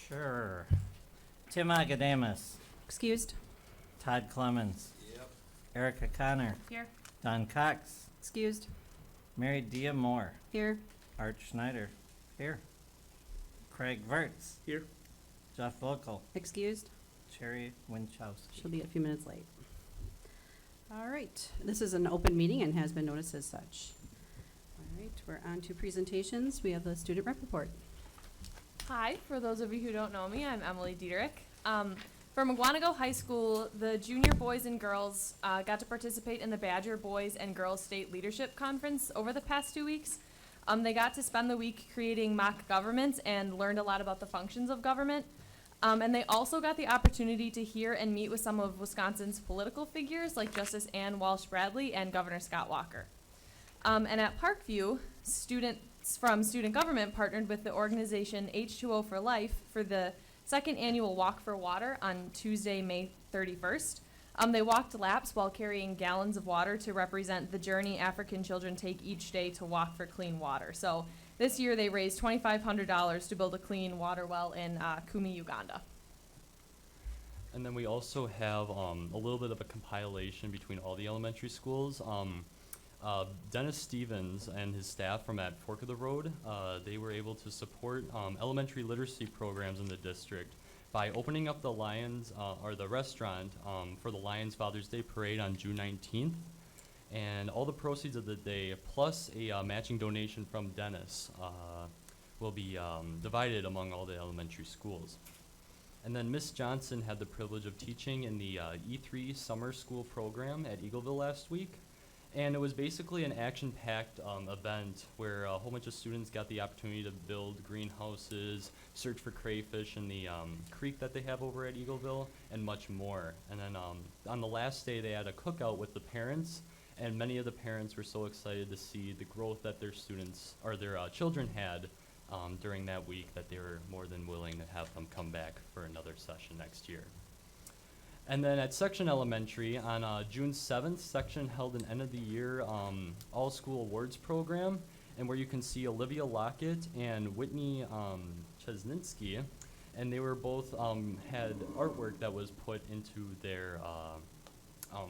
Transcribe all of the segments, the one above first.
Sure. Tim Agadamus, Excused. Todd Clemens, Yep. Erica Connor, Here. Don Cox, Excused. Mary Dia Moore, Here. Art Schneider, here. Craig Verts, Here. Jeff Vokel, Excused. Sherry Winchowski. She'll be a few minutes late. All right, this is an open meeting and has been noticed as such. All right, we're on to presentations. We have the student rep report. Hi, for those of you who don't know me, I'm Emily Dieterich. From McGuanago High School, the junior boys and girls got to participate in the Badger Boys and Girls State Leadership Conference over the past 2 weeks. They got to spend the week creating mock governments and learned a lot about the functions of government. And they also got the opportunity to hear and meet with some of Wisconsin's political figures like Justice Ann Walsh Bradley and Governor Scott Walker. And at Parkview, students from student government partnered with the organization H2O for Life for the second annual Walk for Water on Tuesday, May 31st. They walked laps while carrying gallons of water to represent the journey African children take each day to walk for clean water. So this year they raised $2,500 to build a clean water well in Kumi, Uganda. And then we also have a little bit of a compilation between all the elementary schools. Dennis Stevens and his staff from at Fork of the Road, they were able to support elementary literacy programs in the district by opening up the Lions, or the restaurant, for the Lions Father's Day Parade on June 19th. And all the proceeds of the day, plus a matching donation from Dennis, will be divided among all the elementary schools. And then Miss Johnson had the privilege of teaching in the E3 summer school program at Eagleville last week. And it was basically an action-packed event where a whole bunch of students got the opportunity to build greenhouses, search for crayfish in the creek that they have over at Eagleville, and much more. And then on the last day, they had a cookout with the parents, and many of the parents were so excited to see the growth that their students, or their children had during that week, that they were more than willing to have them come back for another session next year. And then at Section Elementary, on June 7th, Section held an end-of-the-year all-school awards program, and where you can see Olivia Lockett and Whitney Chesninsky, and they were both had artwork that was put into their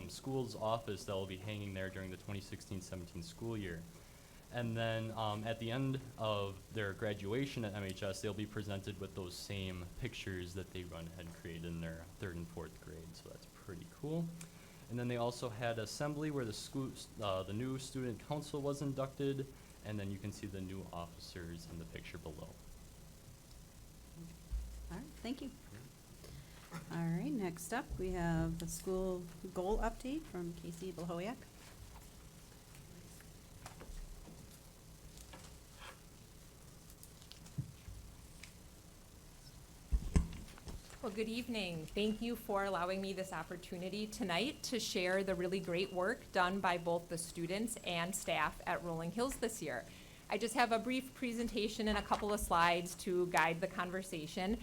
school's office that will be hanging there during the 2016-17 school year. And then at the end of their graduation at MHS, they'll be presented with those same pictures that they had created in their 3rd and 4th grade. So that's pretty cool. And then they also had assembly where the new student council was inducted, and then you can see the new officers in the picture below. All right, thank you. All right, next up, we have the school goal update from Casey Blahoyak. Well, good evening. Thank you for allowing me this opportunity tonight to share the really great work done by both the students and staff at Rolling Hills this year. I just have a brief presentation and a couple of slides to guide the conversation.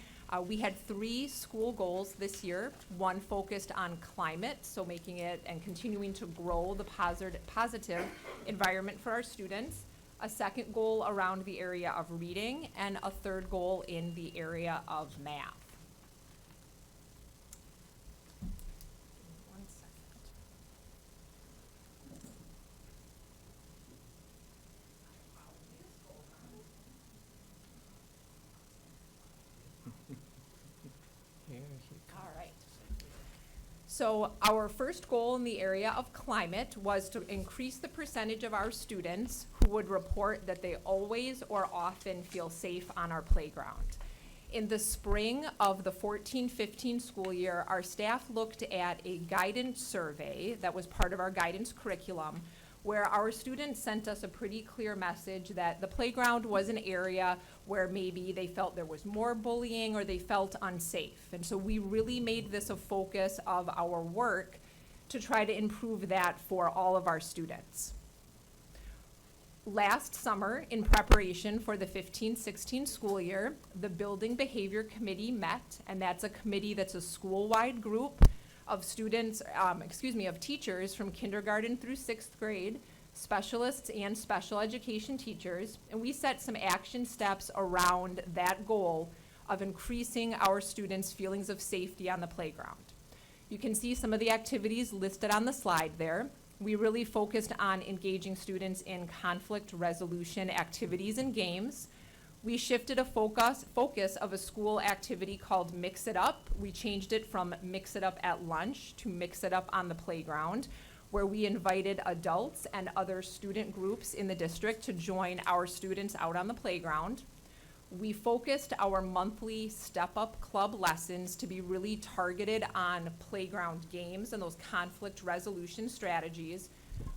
We had 3 school goals this year. One focused on climate, so making it and continuing to grow the positive environment for our students. A second goal around the area of reading, and a third goal in the area of math. All right. So our first goal in the area of climate was to increase the percentage of our students who would report that they always or often feel safe on our playground. In the spring of the 14-15 school year, our staff looked at a guidance survey that was part of our guidance curriculum, where our students sent us a pretty clear message that the playground was an area where maybe they felt there was more bullying or they felt unsafe. And so we really made this a focus of our work to try to improve that for all of our students. Last summer, in preparation for the 15-16 school year, the Building Behavior Committee met, and that's a committee that's a school-wide group of students, of teachers from kindergarten through 6th grade, specialists and special education teachers, and we set some action steps around that goal of increasing our students' feelings of safety on the playground. You can see some of the activities listed on the slide there. We really focused on engaging students in conflict resolution activities and games. We shifted a focus of a school activity called Mix It Up. We changed it from Mix It Up at lunch to Mix It Up on the playground, where we invited adults and other student groups in the district to join our students out on the playground. We focused our monthly Step Up Club lessons to be really targeted on playground games and those conflict resolution strategies.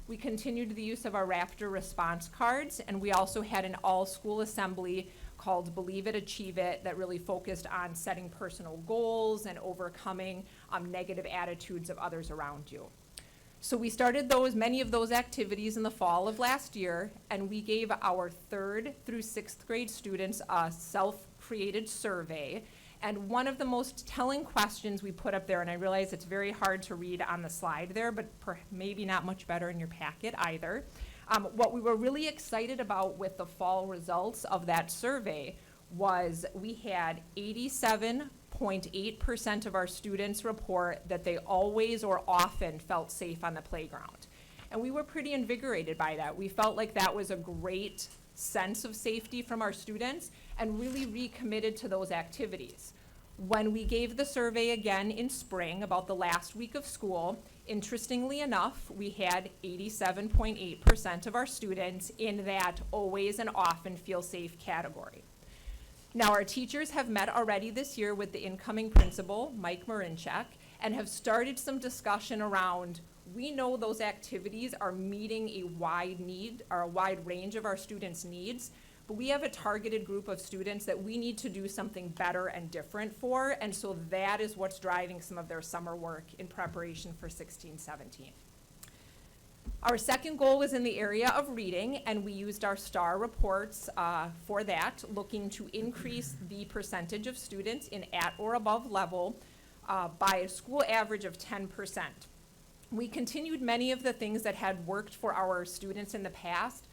We continued the use of our Raptor response cards, and we also had an all-school assembly called Believe It, Achieve It that really focused on setting personal goals and overcoming negative attitudes of others around you. So we started many of those activities in the fall of last year, and we gave our 3rd through 6th grade students a self-created survey. And one of the most telling questions we put up there, and I realize it's very hard to read on the slide there, but maybe not much better in your packet either. What we were really excited about with the fall results of that survey was we had 87.8% of our students report that they always or often felt safe on the playground. And we were pretty invigorated by that. We felt like that was a great sense of safety from our students and really recommitted to those activities. When we gave the survey again in spring, about the last week of school, interestingly enough, we had 87.8% of our students in that always and often feel safe category. Now, our teachers have met already this year with the incoming principal, Mike Marinchak, and have started some discussion around, we know those activities are meeting a wide need, or a wide range of our students' needs, but we have a targeted group of students that we need to do something better and different for, and so that is what's driving some of their summer work in preparation for 16-17. Our second goal was in the area of reading, and we used our STAR reports for that, looking to increase the percentage of students in at or above level by a school average of 10%. We continued many of the things that had worked for our students in the past,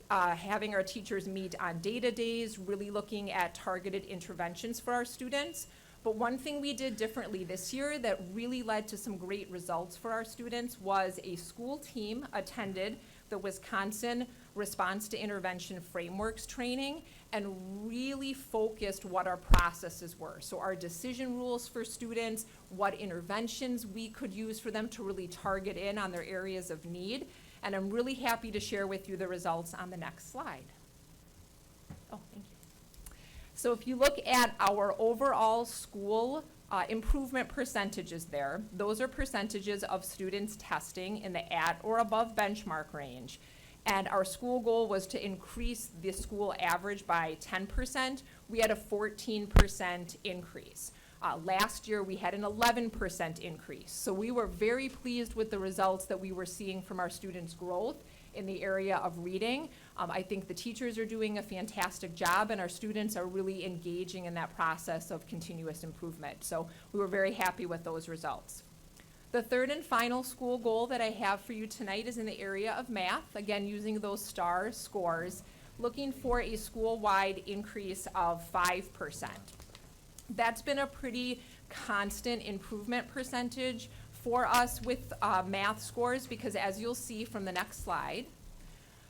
having our teachers meet on data days, really looking at targeted interventions for our students. But one thing we did differently this year that really led to some great results for our students was a school team attended the Wisconsin Response to Intervention Frameworks training and really focused what our processes were. So our decision rules for students, what interventions we could use for them to really target in on their areas of need. And I'm really happy to share with you the results on the next slide. Oh, thank you. So if you look at our overall school improvement percentages there, those are percentages of students testing in the at or above benchmark range. And our school goal was to increase the school average by 10%. We had a 14% increase. Last year, we had an 11% increase. So we were very pleased with the results that we were seeing from our students' growth in the area of reading. I think the teachers are doing a fantastic job, and our students are really engaging in that process of continuous improvement. So we were very happy with those results. The third and final school goal that I have for you tonight is in the area of math, again using those STAR scores, looking for a school-wide increase of 5%. That's been a pretty constant improvement percentage for us with math scores, because as you'll see from the next slide,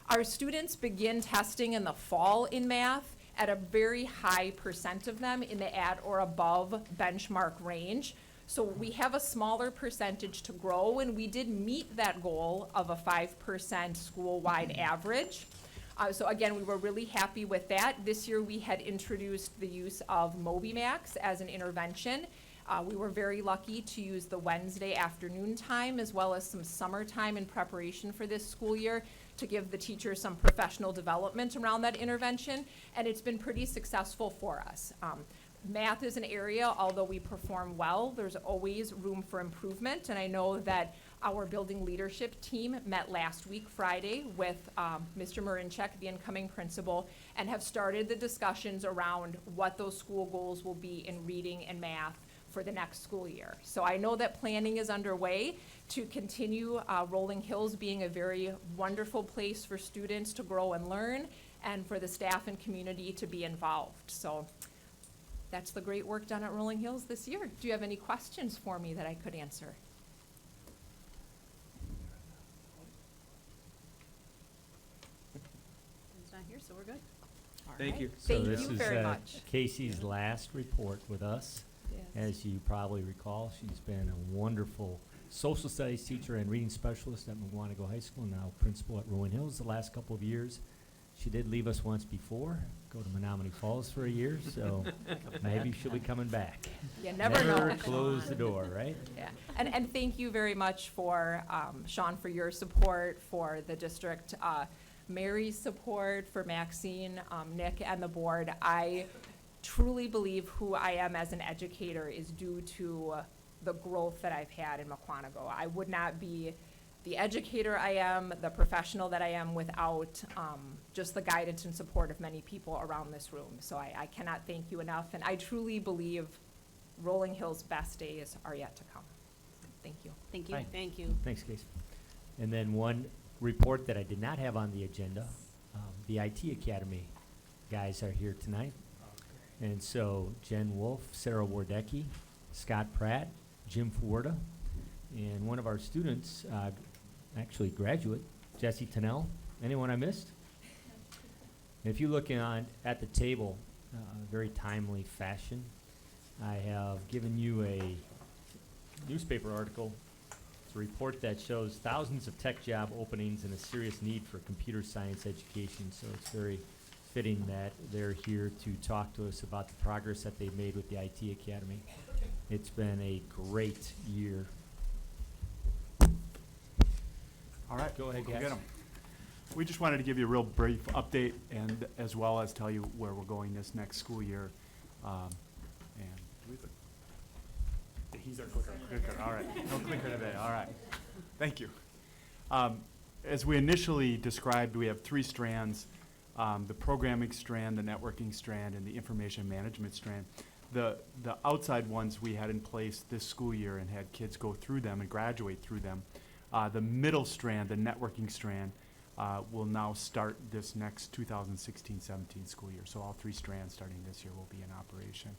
our students begin testing in the fall in math at a very high percent of them in the at or above benchmark range. So we have a smaller percentage to grow, and we did meet that goal of a 5% school-wide average. So again, we were really happy with that. This year we had introduced the use of MobyMax as an intervention. We were very lucky to use the Wednesday afternoon time as well as some summertime in preparation for this school year to give the teachers some professional development around that intervention, and it's been pretty successful for us. Math is an area, although we perform well, there's always room for improvement, and I know that our building leadership team met last week, Friday, with Mr. Marinchak, the incoming principal, and have started the discussions around what those school goals will be in reading and math for the next school year. So I know that planning is underway to continue Rolling Hills being a very wonderful place for students to grow and learn, and for the staff and community to be involved. So that's the great work done at Rolling Hills this year. Do you have any questions for me that I could answer? He's not here, so we're good. All Thank right. you. Thank this you is very much. Casey's last report with us. Yes. As you probably recall, she's been a wonderful social studies teacher and reading specialist at McWanago High School, now principal at Rowan Hills the last couple of years. She did leave us once before, go to Menominee Falls for a year, so maybe she'll be coming back. You never know. close the door, right? Yeah, and thank you very much for, Sean, for your support, for the district, Mary's support, for Maxine, Nick, and the board. I truly believe who I am as an educator is due to the growth that I've had in Mukwonago. I would not be the educator I am, the professional that I am, without just the guidance and support of many people around this room. So I cannot thank you enough, and I truly believe Rolling Hills' best days are yet to come. Thank you. Thank you, Hi. thank you. Thanks, Casey. And then one report that I did not have on the agenda, the IT Academy guys are here tonight. And so Jen Wolf, Sarah Wardecki, Scott Pratt, Jim Fuerta, and one of our students, actually graduate, Jesse Tennell. Anyone I missed? If you look at the table, very timely fashion, I have given you a newspaper article. It's a report that shows thousands of tech job openings and a serious need for computer science education. So it's very fitting that they're here to talk to us about the progress that they've made with the IT Academy. It's been a great year. All right. Go ahead, we'll guys. get 'em. We just wanted to give you a real brief update and as well as tell you where we're going this next school year. And he's our clicker. All right. No clicker today. All right. Thank you. As we initially described, we have three strands, the programming strand, the networking strand, and the information management strand. The outside ones we had in place this school year and had kids go through them and graduate through them. The middle strand, the networking strand, will now start this next 2016-17 school year. So all three strands starting this year will be in operation.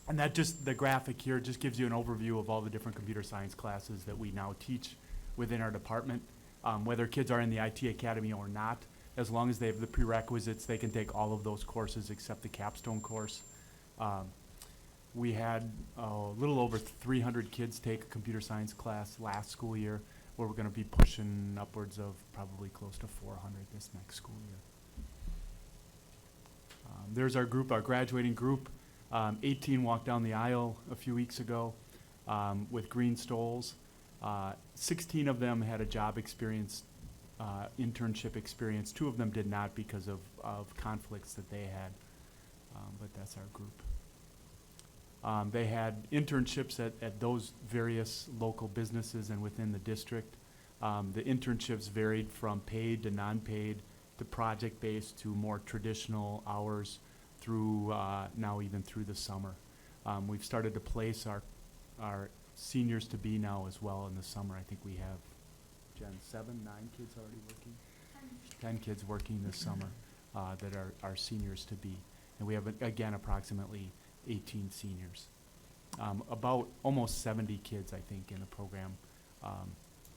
And that just, the graphic here just gives you an overview of all the different computer science classes that we now teach within our department. Whether kids are in the IT Academy or not, as long as they have the prerequisites, they can take all of those courses except the capstone course. We had a little over 300 kids take a computer science class last school year, where we're going to be pushing upwards of probably close to 400 this next school year. There's our group, our graduating group. 18 walked down the aisle a few weeks ago with green stoles. 16 of them had a job experience, internship experience. 2 of them did not because of conflicts that they had, but that's our group. They had internships at those various local businesses and within the district. The internships varied from paid to non-paid to project-based to more traditional hours through now even through the summer. We've started to place our seniors to be now as well in the summer. I think we have, Jen, 7, 9 kids already working? 10 kids working this summer that are our seniors to be. And we have, again, approximately 18 seniors. About almost 70 kids, I think, in the program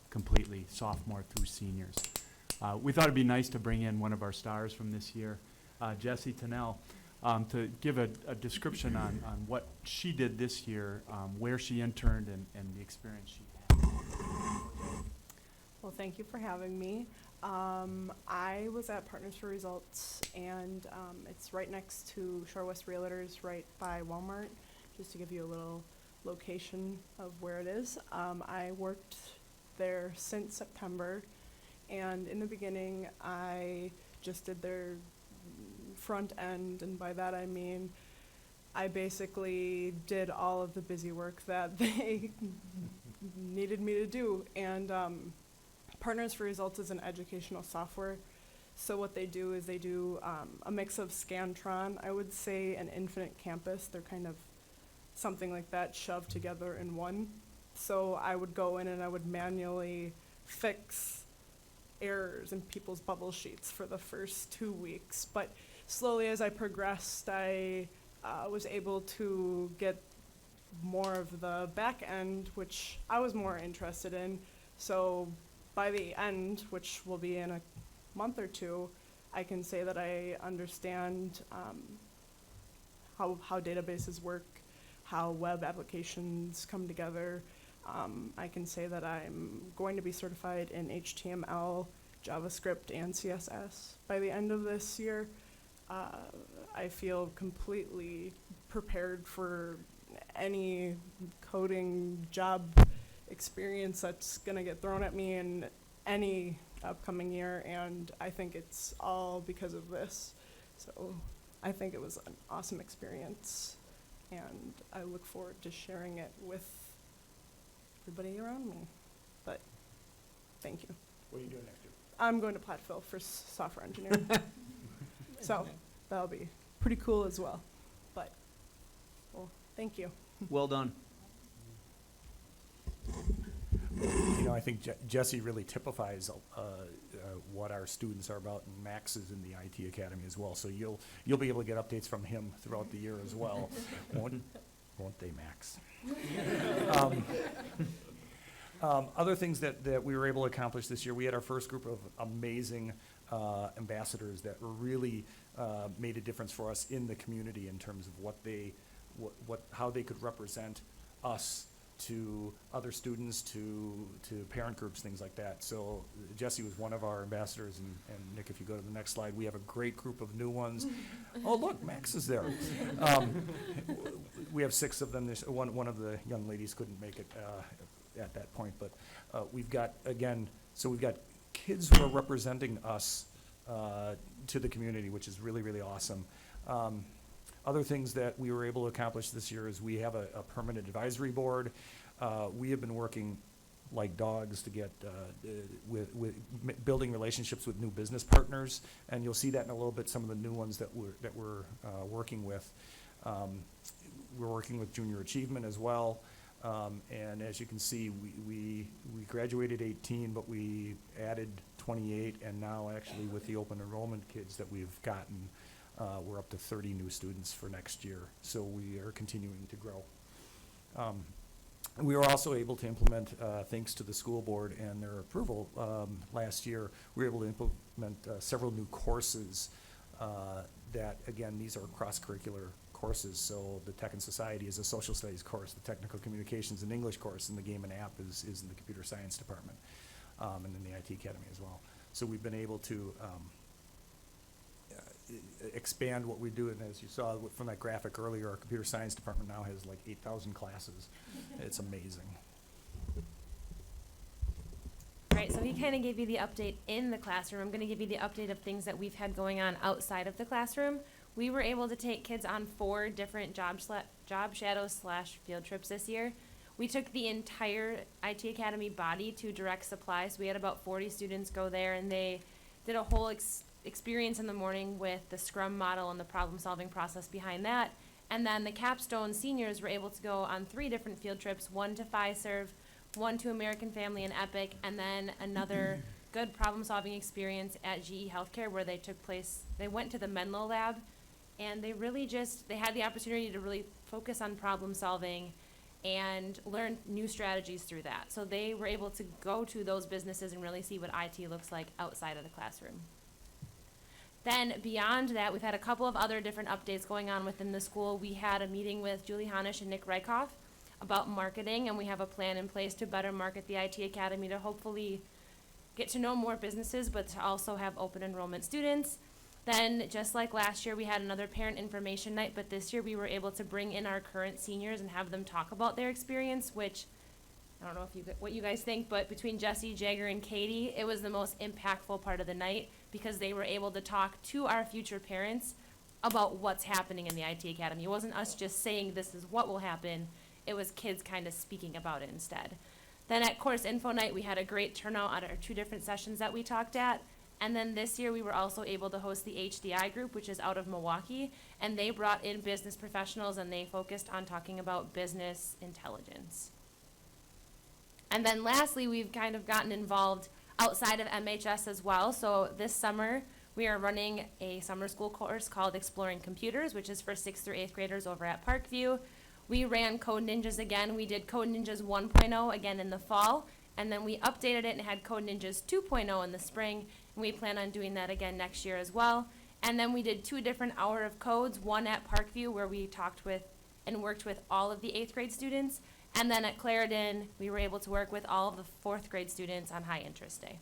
completely, sophomore through seniors. We thought it'd be nice to bring in one of our stars from this year, Jessie Tennell, to give a description on what she did this year, where she interned, and the experience she had. Well, thank you for having me. I was at Partners for Results, and it's right next to Shore West Realtors, right by Walmart, just to give you a little location of where it is. I worked there since September, and in the beginning, I just did their front end, and by that I mean I basically did all of the busy work that they needed me to do. And Partners for Results is an educational software. So what they do is they do a mix of Scantron, I would say, and Infinite Campus. They're kind of something like that shoved together in one. So I would go in and I would manually fix errors in people's bubble sheets for the first 2 weeks. But slowly as I progressed, I was able to get more of the back end, which I was more interested in. So by the end, which will be in a month or two, I can say that I understand how databases work, how web applications come together. I can say that I'm going to be certified in HTML, JavaScript, and CSS by the end of this year. I feel completely prepared for any coding job experience that's going to get thrown at me in any upcoming year, and I think it's all because of this. So I think it was an awesome experience, and I look forward to sharing it with everybody around me. But thank you. What are you doing next year? I'm going to Platteville for software engineering. So that'll be pretty cool as well. But, well, thank you. Well done. You know, I think Jesse really typifies what our students are about, and Max is in the IT Academy as well. So you'll be able to get updates from him throughout the year as well. Won't they, Max? Other things that we were able to accomplish this year, we had our first group of amazing ambassadors that really made a difference for us in the community in terms of how they could represent us to other students, to parent groups, things like that. So Jesse was one of our ambassadors, and Nick, if you go to the next slide, we have a great group of new ones. Oh, look, Max is there. We have 6 of them. There's one of the young ladies couldn't make it at that point, but we've got kids who are representing us to the community, which is really, really awesome. Other things that we were able to accomplish this year is we have a permanent advisory board. We have been working like dogs to get with building relationships with new business partners, and you'll see that in a little bit. Some of the new ones that we're working with. We're working with Junior Achievement as well, and as you can see, we graduated 18, but we added 28, and now actually with the open enrollment kids that we've gotten. We're up to 30 new students for next year, so we are continuing to grow. We were also able to implement, thanks to the school board and their approval last year, we were able to implement several new courses that, again, these are cross-curricular courses. So the Tech and Society is a social studies course, the Technical Communications and English course, and the Game and App is in the Computer Science department, and in the IT Academy as well. So we've been able to expand what we do, and as you saw from that graphic earlier, our computer science department now has like 8,000 classes. It's amazing. Right, so he kind of gave you the update in the classroom. I'm going to give you the update of things that we've had going on outside of the classroom. We were able to take kids on 4 different job shadows / field trips this year. We took the entire IT Academy body to Direct Supply, so we had about 40 students go there, and they did a whole experience in the morning with the Scrum model and the problem-solving process behind that. And then the capstone seniors were able to go on 3 different field trips, 1 to Fiserv, 1 to American Family and Epic, and then another good problem-solving experience at GE Healthcare where they went to the Menlo Lab, and they really they had the opportunity to really focus on problem-solving and learn new strategies through that. So they were able to go to those businesses and really see what IT looks like outside of the classroom. Then beyond that, we've had a couple of other different updates going on within the school. We had a meeting with Julie Hanisch and Nick Reichoff about marketing, and we have a plan in place to better market the IT Academy to hopefully get to know more businesses, but to also have open enrollment students. Then, just like last year, we had another parent information night, but this year we were able to bring in our current seniors and have them talk about their experience, which I don't know what you guys think, but between Jesse, Jagger, and Katie, it was the most impactful part of the night because they were able to talk to our future parents about what's happening in the IT Academy. It wasn't us just saying this is what will happen. It was kids kind of speaking about it instead. Then at Course Info Night, we had a great turnout at our 2 different sessions that we talked at. And then this year, we were also able to host the HDI group, which is out of Milwaukee, and they brought in business professionals, and they focused on talking about business intelligence. And then lastly, we've kind of gotten involved outside of MHS as well. So this summer, We are running a summer school course called Exploring Computers, which is for 6th through 8th graders over at Parkview. We ran Code Ninjas again. We did Code Ninjas 1.0 again in the fall, and then we updated it and had Code Ninjas 2.0 in the spring, and we plan on doing that again next year as well. And then we did 2 different hour of codes, one at Parkview where we talked with and worked with all of the 8th grade students, and then at Clarendon, we were able to work with all of the 4th grade students on High Interest Day.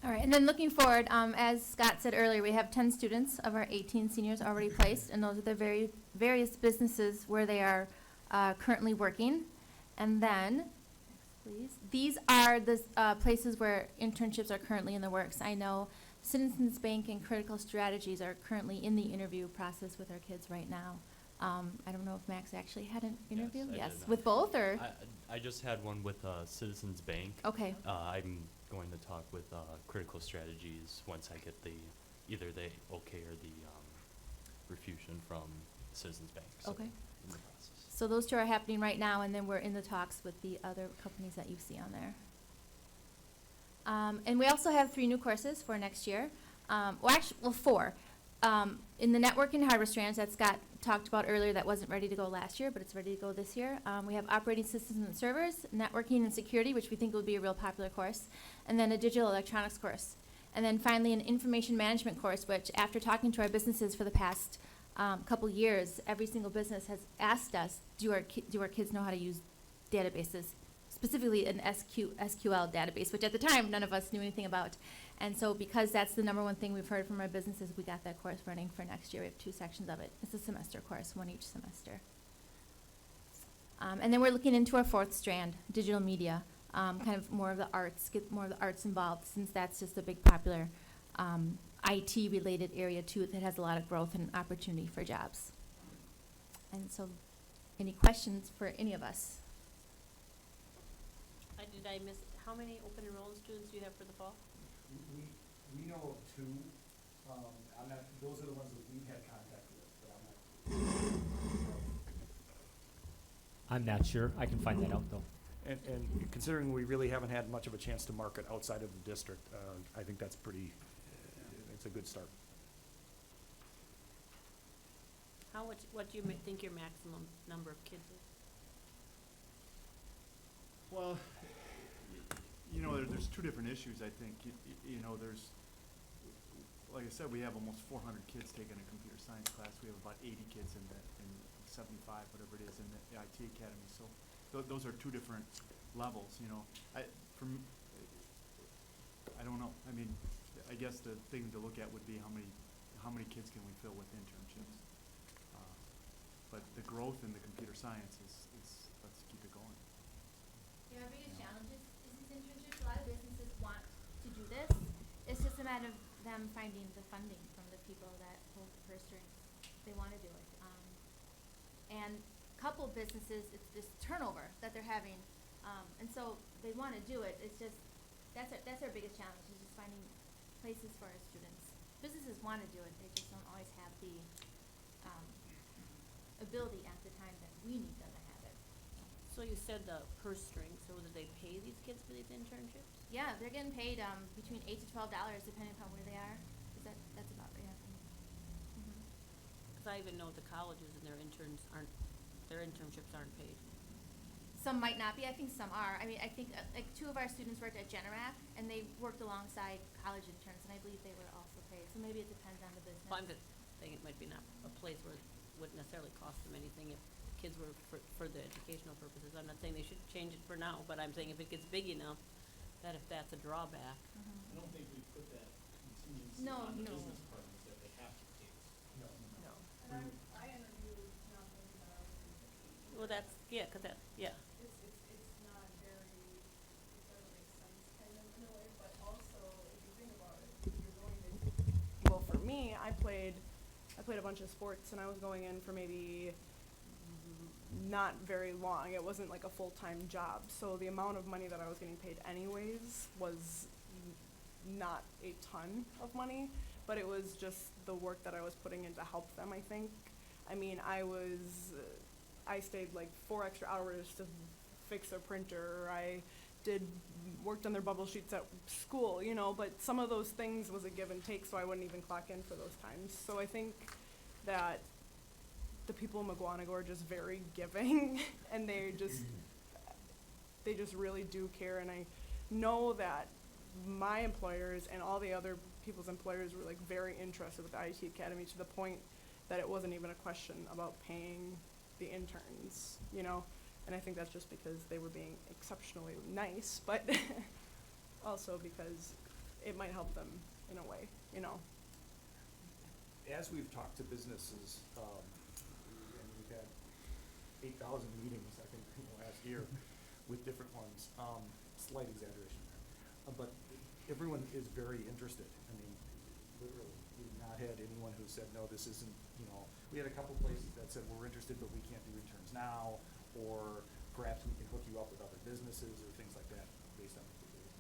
All right, and then looking forward, as Scott said earlier, we have 10 students of our 18 seniors already placed, and those are the various businesses where they are currently working. And then, next please, these are the places where internships are currently in the works. I know Citizens Bank and Critical Strategies are currently in the interview process with our kids right now. I don't know if Max actually had an interview? Yes, I did. With both, or? I just had one with Citizens Bank. Okay. I'm going to talk with Critical Strategies once I get either the okay or the refusion from Citizens Bank. So Okay. in the process. So those 2 are happening right now, and then we're in the talks with the other companies that you see on there. And we also have 3 new courses for next year. Well, 4. In the networking hardware strands that Scott talked about earlier that wasn't ready to go last year, but it's ready to go this year. We have operating systems and servers, networking and security, which we think will be a real popular course, and then a digital electronics course. And then finally an information management course, which after talking to our businesses for the past couple years, every single business has asked us, do our kids know how to use databases, specifically an SQL database, which at the time none of us knew anything about. And so because that's the number one thing we've heard from our businesses, we got that course running for next year. We have 2 sections of it. It's a semester course, 1 each semester. And then we're looking into our 4th strand, digital media, kind of more of the arts, get more of the arts involved, since that's just a big popular IT-related area too that has a lot of growth and opportunity for jobs. And so, any questions for any of us? Did I miss, how many open enrollment students do you have for the fall? We know of 2. Those are the ones that we've had contact with, but I'm not sure. I can find that out, though. And considering we really haven't had much of a chance to market outside of the district, I think that's it's a good start. What do you think your maximum number of kids is? Well, you know, there's 2 different issues, I think. You know, there's, like I said, we have almost 400 kids taking a computer science class. We have about 80 kids in 75, whatever it is, in the IT Academy. So those are 2 different levels, you know. I don't know. I mean, I guess the thing to look at would be how many kids can we fill with internships. But the growth in the computer science is let's keep it going. Yeah, our biggest challenge is these internships. A lot of businesses want to do this. It's just a matter of them finding the funding from the people that hold the purse strings. They want to do it. And a couple businesses, it's this turnover that they're having. And so they want to do it. It's just, that's our biggest challenge, is just finding places for our students. Businesses want to do it. They just don't always have the ability at the time that we need them to have it. So you said the purse string, so do they pay these kids for these internships? Yeah, they're getting paid between $8 to $12 depending upon where they are. That's about right. Mm-hmm. Because I even know the colleges and their internships aren't paid. Some might not be. I think some are. I mean, I think like 2 of our students worked at Generac, and they worked alongside college interns, and I believe they were also paid. So maybe it depends on the business. Well, I'm just saying it might be not a place where it wouldn't necessarily cost them anything if kids were for the educational purposes. I'm not saying they should change it for now, but I'm saying if it gets big enough, that if that's a drawback. Mhm. I don't think we put that contingency No, on the no. business partners that they have to take. No. And I interviewed not thinking that I was going to take Well, that's, yeah, 'cause that, yeah. It's not very, it doesn't make sense kind of in a way, but also if you think about it, you're going to, well, for me, I played a bunch of sports and I was going in for maybe not very long. It wasn't like a full-time job. So the amount of money that I was getting paid anyways was not a ton of money, but it was just the work that I was putting in to help them, I think. I mean, I stayed like 4 extra hours to fix a printer. I worked on their bubble sheets at school, you know, but some of those things was a give and take, so I wouldn't even clock in for those times. So I think that the people in McGuanago are just very giving, and they just really do care. And I know that my employers and all the other people's employers were like very interested with the IT Academy, to the point that it wasn't even a question about paying the interns, you know. And I think that's just because they were being exceptionally nice, but also because it might help them in a way, you know. As we've talked to businesses, and we've had 8,000 meetings, I think, last year with different ones, slight exaggeration there. But everyone is very interested. I mean, literally, we've not had anyone who said, no, this isn't, you know. We had a couple places that said, we're interested, but we can't do interns now, or perhaps we can hook you up with other businesses or things like that based on what we're doing.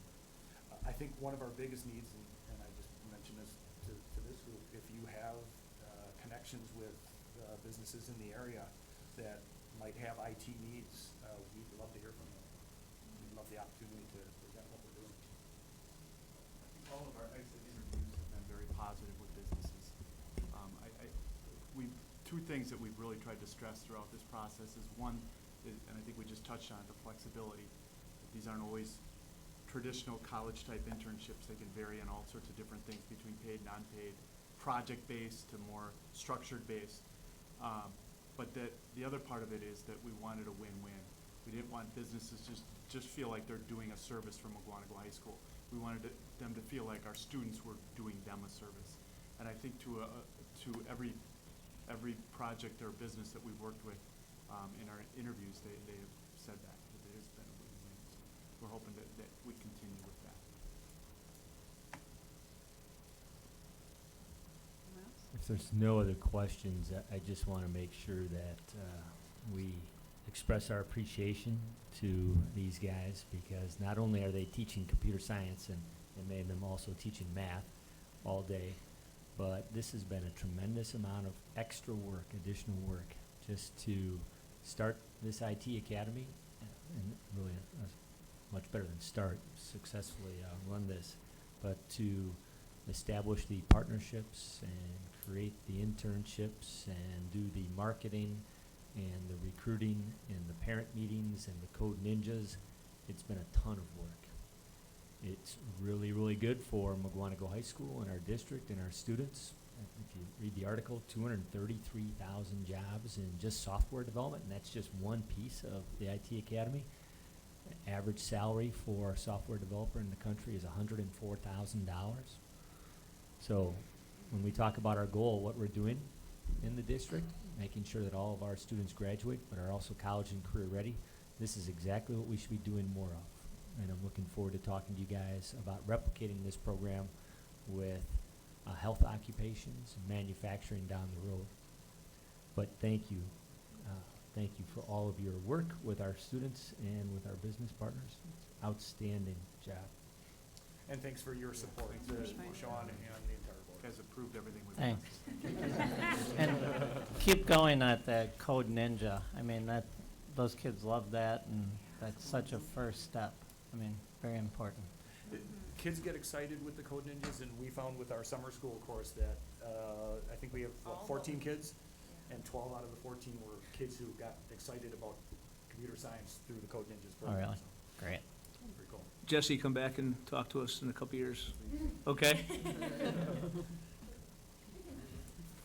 I think one of our biggest needs, and I just mentioned this to this group, if you have connections with businesses in the area that might have IT needs, we'd love to hear from them. We'd love the opportunity to present what we're doing. I think all of our exit interviews have been very positive with businesses. Two things that we've really tried to stress throughout this process is, one, and I think we just touched on it, the flexibility. These aren't always traditional college-type internships. They can vary on all sorts of different things, between paid, non-paid, project-based to more structured-based. But that the other part of it is that we wanted a win-win. We didn't want businesses just feel like they're doing a service for McGuanago High School. We wanted them to feel like our students were doing them a service. And I think to every project or business that we've worked with in our interviews, they have said that it has been a win-win. So we're hoping that we continue with that. If there's no other questions, I just want to make sure that we express our appreciation to these guys, because not only are they teaching computer science, and many of them also teaching math all day, but this has been a tremendous amount of extra work, additional work, just to start this IT Academy, and really much better than start, successfully run this, but to establish the partnerships and create the internships and do the marketing and the recruiting and the parent meetings and the Code Ninjas. It's been a ton of work. It's really, really good for McGuanago High School and our district and our students. If you read the article, 233,000 jobs in just software development, and that's just one piece of the IT Academy. Average salary for a software developer in the country is $104,000. So when we talk about our goal, what we're doing in the district, making sure that all of our students graduate but are also college and career ready, this is exactly what we should be doing more of. And I'm looking forward to talking to you guys about replicating this program with health occupations and manufacturing down the road. But thank you. Thank you for all of your work with our students and with our business partners. It's outstanding job. And thanks for your support, to Sean and the entire board. You guys approved everything we've Thanks. And keep going at that Code Ninja. I mean, those kids love that, and that's such a first step. I mean, very important. Kids get excited with the Code Ninjas, and we found with our summer school course that I think we have 14 kids, and 12 out of the 14 were kids who got excited about computer science through the Code Ninjas Oh, program. really? So, Great. pretty cool. Jesse, come back and talk to us in a couple years. Okay?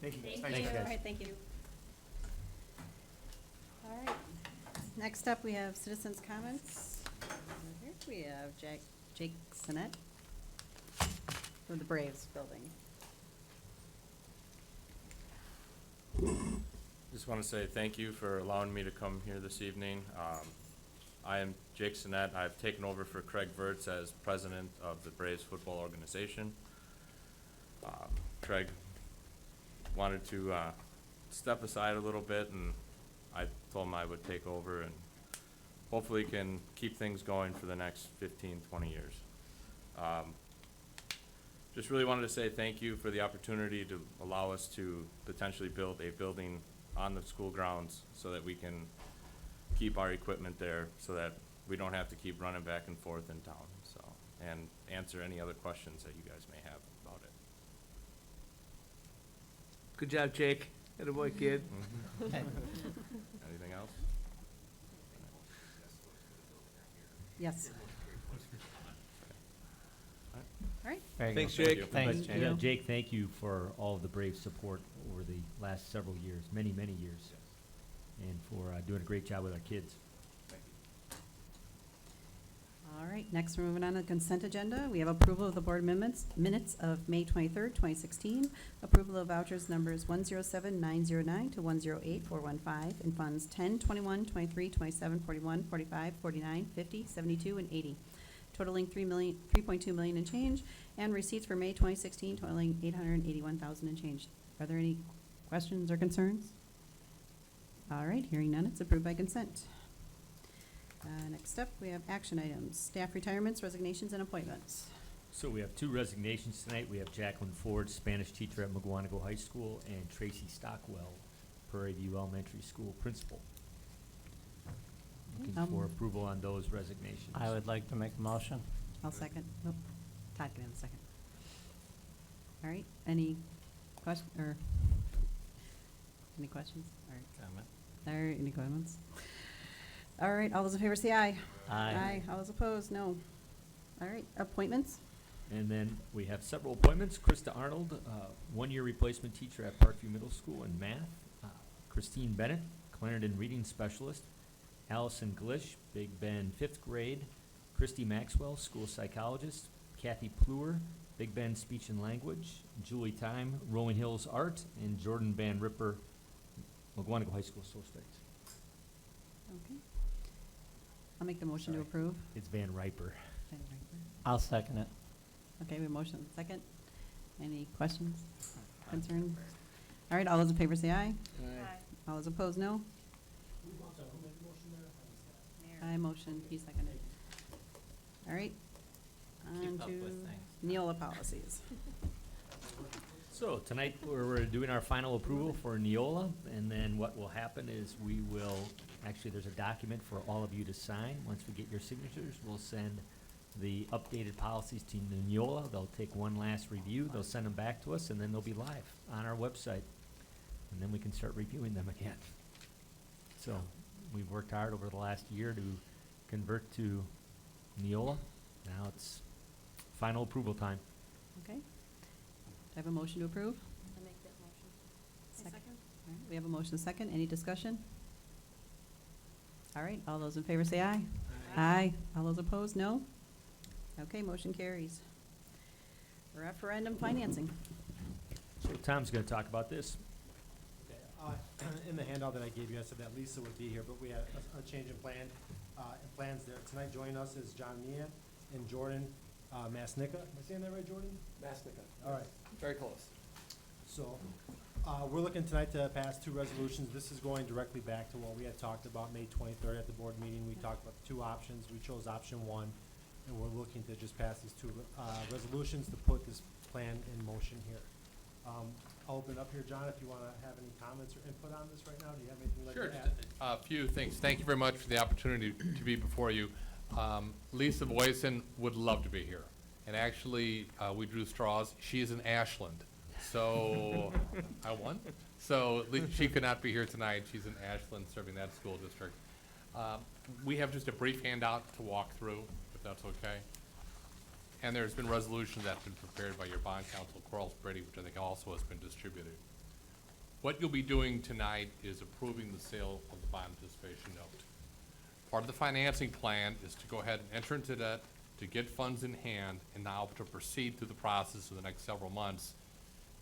Thank you, guys. Thanks, All guys. right, thank you. All right. Next up, we have citizens' comments. Over here we have Jake Sinet from the Braves building. Just want to say thank you for allowing me to come here this evening. I am Jake Sinet. I've taken over for Craig Verts as president of the Braves football organization. Craig wanted to step aside a little bit, and I told him I would take over and hopefully can keep things going for the next 15, 20 years. Just really wanted to say thank you for the opportunity to allow us to potentially build a building on the school grounds so that we can keep our equipment there, so that we don't have to keep running back and forth in town, so, and answer any other questions that you guys may have about it. Good job, Jake. Attaboy, kid. Okay. Anything else? Yes. All right. Very Thanks, good. Jake. Thanks, And, Jake. Jake, thank you for all of the brave support over the last several years, many, many years, and for doing a great job with our kids. All right, next we're moving on to the consent agenda. We have approval of the board minutes of May 23rd, 2016, approval of vouchers numbers 107909 to 108415 in funds 10, 21, 23, 27, 41, 45, 49, 50, 72, and 80, totaling 3.2 million and change, and receipts for May 2016 totaling 881,000 and change. Are there any questions or concerns? All right, hearing none, it's approved by consent. Next up, we have action items, staff retirements, resignations, and appointments. So we have two resignations tonight. We have Jacqueline Ford, Spanish teacher at McGuanago High School, and Tracy Stockwell, Prairie View Elementary School principal. Looking for approval on those resignations. I would like to make a motion. I'll second. Nope. Todd can have a second. All right, any question, or any questions? All right. Comment. All right, any comments? All right, all those in favor say aye. Aye. All those opposed, no. All right, appointments. And then we have several appointments. Krista Arnold, one-year replacement teacher at Parkview Middle School in math. Christine Bennett, Clarendon reading specialist. Allison Glish, Big Bend 5th grade. Christy Maxwell, school psychologist. Kathy Pluer, Big Bend speech and language. Julie Time, Rolling Hills art. And Jordan Van Ripper, McGuanago High School social studies. Okay. I'll make the motion to Sorry. approve. It's Van Riper. I'll second it. Okay, we have a motion, second. Any questions, concerns? All right, all those in favor say aye. All those opposed, no. I motioned, he seconded. All right. On up to with things. Neola policies. So tonight, we're doing our final approval for Neola, and then what will happen is we will, actually, there's a document for all of you to sign. Once we get your signatures, we'll send the updated policies to Neola. They'll take one last review, they'll send them back to us, and then they'll be live on our website. And then we can start reviewing them again. So, we've worked hard over the last year to convert to Neola. Now it's final approval time. Okay. Do I have a motion to approve? I make that motion. Second. All right, we have a motion second. Any discussion? All right, all those in favor say aye. Aye. All those opposed, no? Okay, motion carries. Referendum financing. So Tom's gonna talk about this. In the handout that I gave you, I said that Lisa would be here, but we had a change in plan, in plans there. Tonight joining us is John Meehan and Jordan Masnica. Am I saying that right, Jordan? Masnica. All right. Very close. So, we're looking tonight to pass two resolutions. This is going directly back to what we had talked about May 23rd at the board meeting. We talked about the two options. We chose option one, and we're looking to just pass these two resolutions to put this plan in motion here. I'll open it up here, John, if you want to have any comments or input on this right now. Do you have anything you'd like Sure, to just add? a few things. Thank you very much for the opportunity to be before you. Lisa Boyson would love to be here. And actually, we drew straws. She is in Ashland. So, I won. So, she could not be here tonight. She's in Ashland serving that school district. We have just a brief handout to walk through, if that's okay. And there's been resolutions that's been prepared by your bond counsel, Quarles Brady, which I think also has been distributed. What you'll be doing tonight is approving the sale of the bond anticipation note. Part of the financing plan is to go ahead and enter into that, to get funds in hand, and now to proceed through the process of the next several months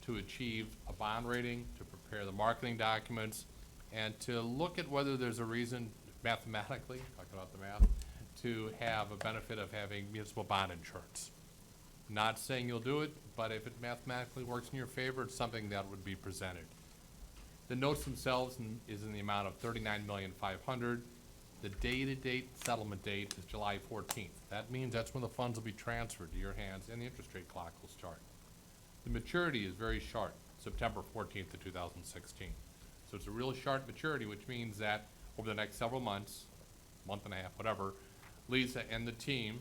to achieve a bond rating, to prepare the marketing documents, and to look at whether there's a reason mathematically, talking about the math, to have a benefit of having municipal bond insurance. Not saying you'll do it, but if it mathematically works in your favor, it's something that would be presented. The notes themselves is in the amount of $39,500,000. The date settlement date is July 14th. That means that's when the funds will be transferred to your hands and the interest rate clock will start. The maturity is very short, September 14th of 2016. So it's a real short maturity, which means that over the next several months, month and a half, whatever, Lisa and the team,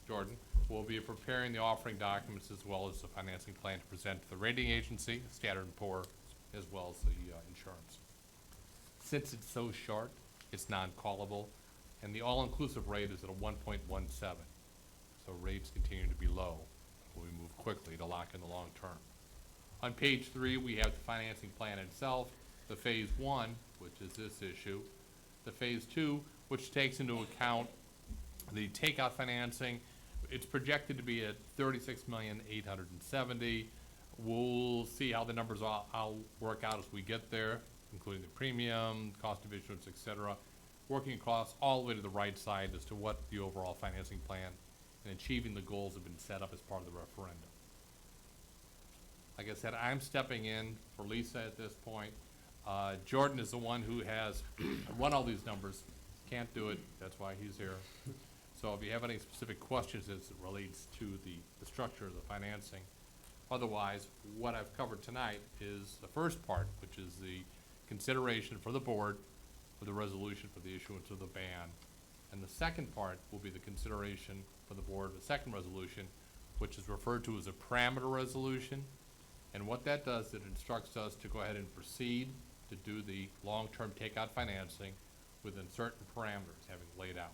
Jordan, will be preparing the offering documents as well as the financing plan to present to the rating agency, Standard & Poor, as well as the insurance. Since it's so short, it's non-callable, and the all-inclusive rate is at a 1.17. So rates continue to be low. We move quickly to lock in the long term. On page 3, we have the financing plan itself, the phase 1, which is this issue, the phase 2, which takes into account the takeout financing. It's projected to be at $36,870,000. We'll see how the numbers all work out as we get there, including the premium, cost of issuance, et cetera, working across all the way to the right side as to what the overall financing plan and achieving the goals have been set up as part of the referendum. Like I said, I'm stepping in for Lisa at this point. Jordan is the one who has run all these numbers. Can't do it, that's why he's here. So if you have any specific questions as it relates to the structure of the financing, otherwise, what I've covered tonight is the first part, which is the consideration for the board for the resolution for the issuance of the ban. And the second part will be the consideration for the board, the second resolution, which is referred to as a parameter resolution. And what that does, it instructs us to go ahead and proceed to do the long-term takeout financing within certain parameters having laid out.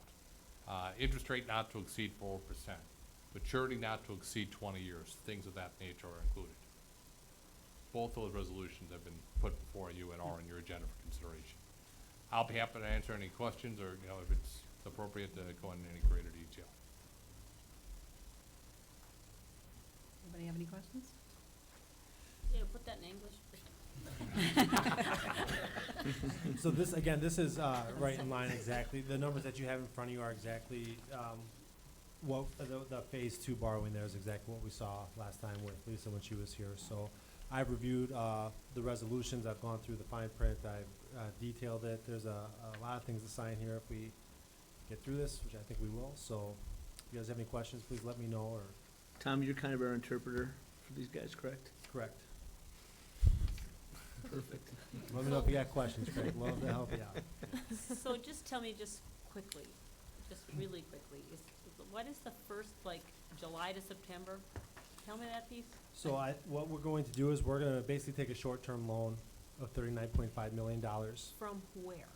Interest rate not to exceed 4%, maturity not to exceed 20 years, things of that nature are included. Both those resolutions have been put before you and are on your agenda for consideration. I'll be happy to answer any questions or, if it's appropriate to go into any greater detail. Anybody have any questions? Yeah, put that in English. So this, again, this is right in line exactly. The numbers that you have in front of you are exactly what the phase 2 borrowing there is exactly what we saw last time with Lisa when she was here. So I've reviewed the resolutions. I've gone through the fine print. I've detailed it. There's a lot of things to sign here if we get through this, which I think we will. So if you guys have any questions, please let me know. Or Tom, you're kind of our interpreter for these guys, correct? correct. Perfect. Let me know if you got questions, Craig. Love to help you out. So just tell me just quickly, just really quickly, what is the first, like, July to September? Tell me that piece. So what we're going to do is we're going to basically take a short-term loan of $39.5 million. From where?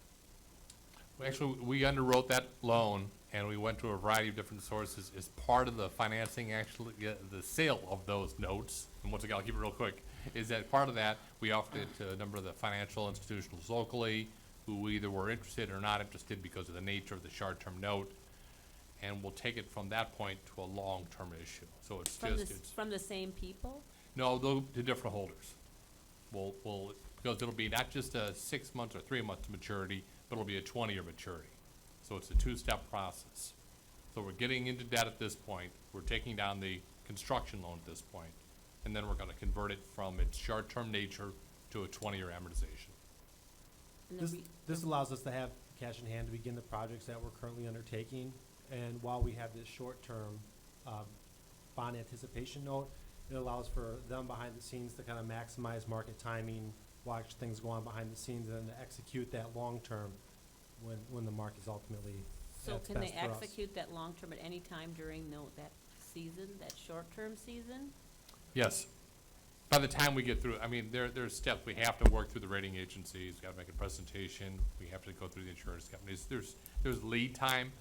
Actually, we underwrote that loan and we went to a variety of different sources as part of the financing, actually, the sale of those notes. And once again, I'll keep it real quick, is that part of that, we offered it to a number of the financial institutions locally who either were interested or not interested because of the nature of the short-term note. And we'll take it from that point to a long-term issue. So it's From the same people? no, the different holders. Because it'll be not just a 6 months or 3 months maturity, but it'll be a 20-year maturity. So it's a two-step process. So we're getting into debt at this point. We're taking down the construction loan at this point, and then we're gonna convert it from its short-term nature to a 20-year amortization. And This, then this allows us to have cash in hand to begin the projects that we're currently undertaking. And while we have this short-term bond anticipation note, it allows for them behind the scenes to kind of maximize market timing, watch things go on behind the scenes, and then to execute that long-term when the market's ultimately So at its can they best for us. execute that long-term at any time during that season, that short-term season? Yes. By the time we get through, I mean, there's steps. We have to work through the rating agencies, gotta make a presentation, we have to go through the insurance companies. There's lead time,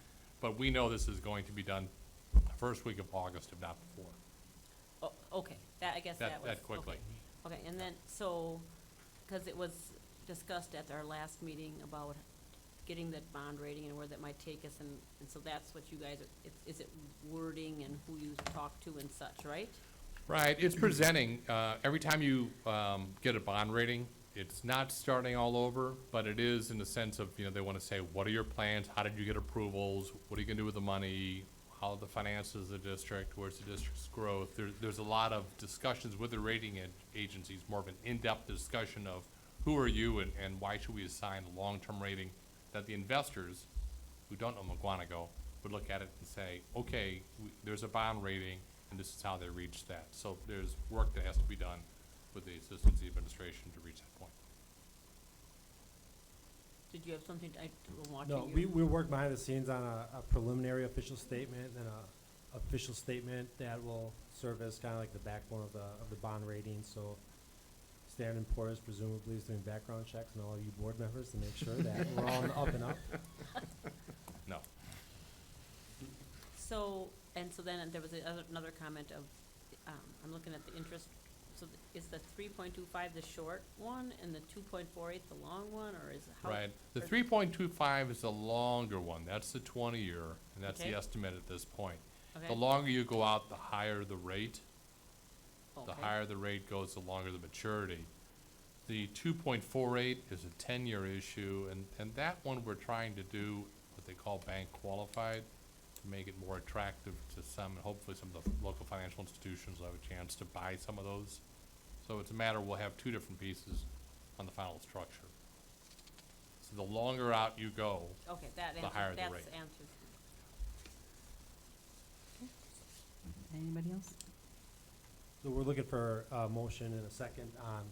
but we know this is going to be done the first week of August, if not before. Oh, okay, I guess that was. That quickly. Okay, and then, so, because it was discussed at our last meeting about getting that bond rating and where that might take us, and so that's what you guys are, is it wording and who you talk to and such, right? Right, it's presenting, every time you get a bond rating, it's not starting all over, but it is in the sense of, they wanna say, what are your plans, how did you get approvals, what are you gonna do with the money, how are the finances of the district, where's the district's growth. There's a lot of discussions with the rating agencies, more of an in-depth discussion of who are you and why should we assign a long-term rating that the investors who don't know McGuanago would look at it and say, okay, there's a bond rating, and this is how they reached that. So there's work that has to be done with the assistance of the administration to reach that point. Did you have something, I'm watching No, you. we work behind the scenes on a preliminary official statement and a official statement that will serve as kind of like the backbone of the bond rating, so Standard & Poor's presumably is doing background checks on all of you board members to make sure that we're all on the up and up. No. So, and so then there was another comment of, I'm looking at the interest, so is the 3.25 the short one and the 2.48 the long one, or is it how? Right. The or- 3.25 is the longer one. That's the 20-year, and that's the Okay. estimate at this point. Okay. The longer you go out, the higher the rate. The Okay. higher the rate goes, the longer the maturity. The 2.48 is a 10-year issue, and that one we're trying to do what they call bank qualified, to make it more attractive to some, and hopefully some of the local financial institutions will have a chance to buy some of those. So it's a matter, we'll have two different pieces on the final structure. So the longer out you go, Okay, that the higher answers, the that's rate. answers. Anybody else? So we're looking for a motion and a second on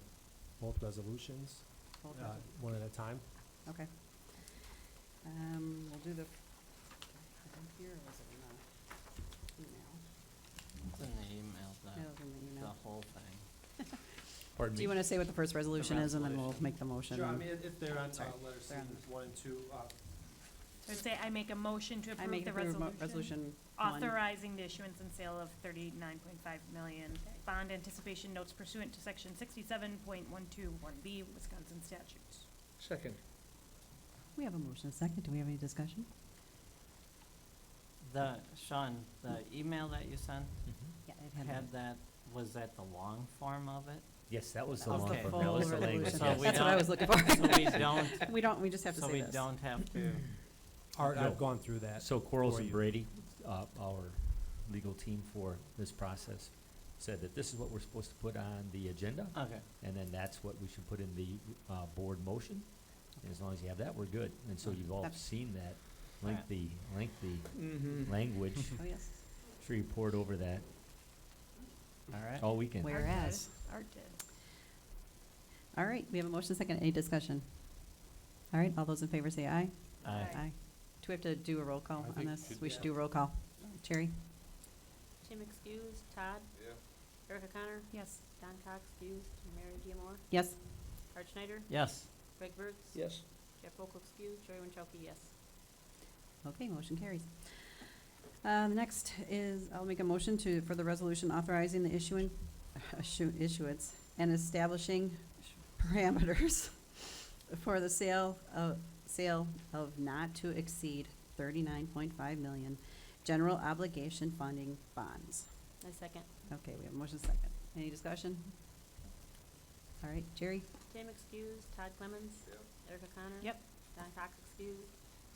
both resolutions, Both uh, one at a time. Okay. We'll do the, here, or was it in the email? It's in the email, No, it was in the the email. whole thing. Pardon Do me? you want to say what the first resolution is, and then we'll resolution. make the motion? Sure, I and- mean, if they're on, Sorry. letter C, They're on- there's 1 and 2, I'd say I make a motion to I approve make the approve resolution resolution one. authorizing the issuance and sale of 39.5 million bond anticipation notes pursuant to section 67.121B Wisconsin statutes. Second. We have a motion, a second. Do we have any discussion? Sean, the email that you sent Yeah, it had that, was that the long form of it? Yes, that was the That was long the Okay. form. full That was the language. resolution. So yes. we That's what I don't- was looking for. So we don't, We just have to so say we this. don't have to, Art, No. I've gone through that. So Quarles for and you. Brady, our legal team for this process, said that this is what we're supposed to put on the agenda, okay. and then that's what we should put in the board motion. And as long as you have that, we're good. And so you've all That's- seen that Right. lengthy Mm-hmm. language. Oh, yes. Sure you poured over that All right. all weekend. Where- Art did. Whereas. Art did. All right, we have a motion, second. Any discussion? All right, all those in favor say aye. Aye. Do we have to do a roll call I on think this? should- We should do a roll call. Terry? Tim excused, Todd? Yeah. Erica Connor? Yes. Don Cox excused, Mary Diemar? Yes? Art Schneider? Yes. Greg Burtz? Yes. Jeff Volkel excused, Joey Winchowski, yes. Okay, motion carries. The next is, I'll make a motion for the resolution authorizing the issuance and establishing parameters for the sale of not to exceed 39.5 million general obligation funding bonds. I second. Okay, we have a motion second. Any discussion? All right, Jerry? Tim excused, Todd Clemens? Erica Connor? Yep. Don Cox excused,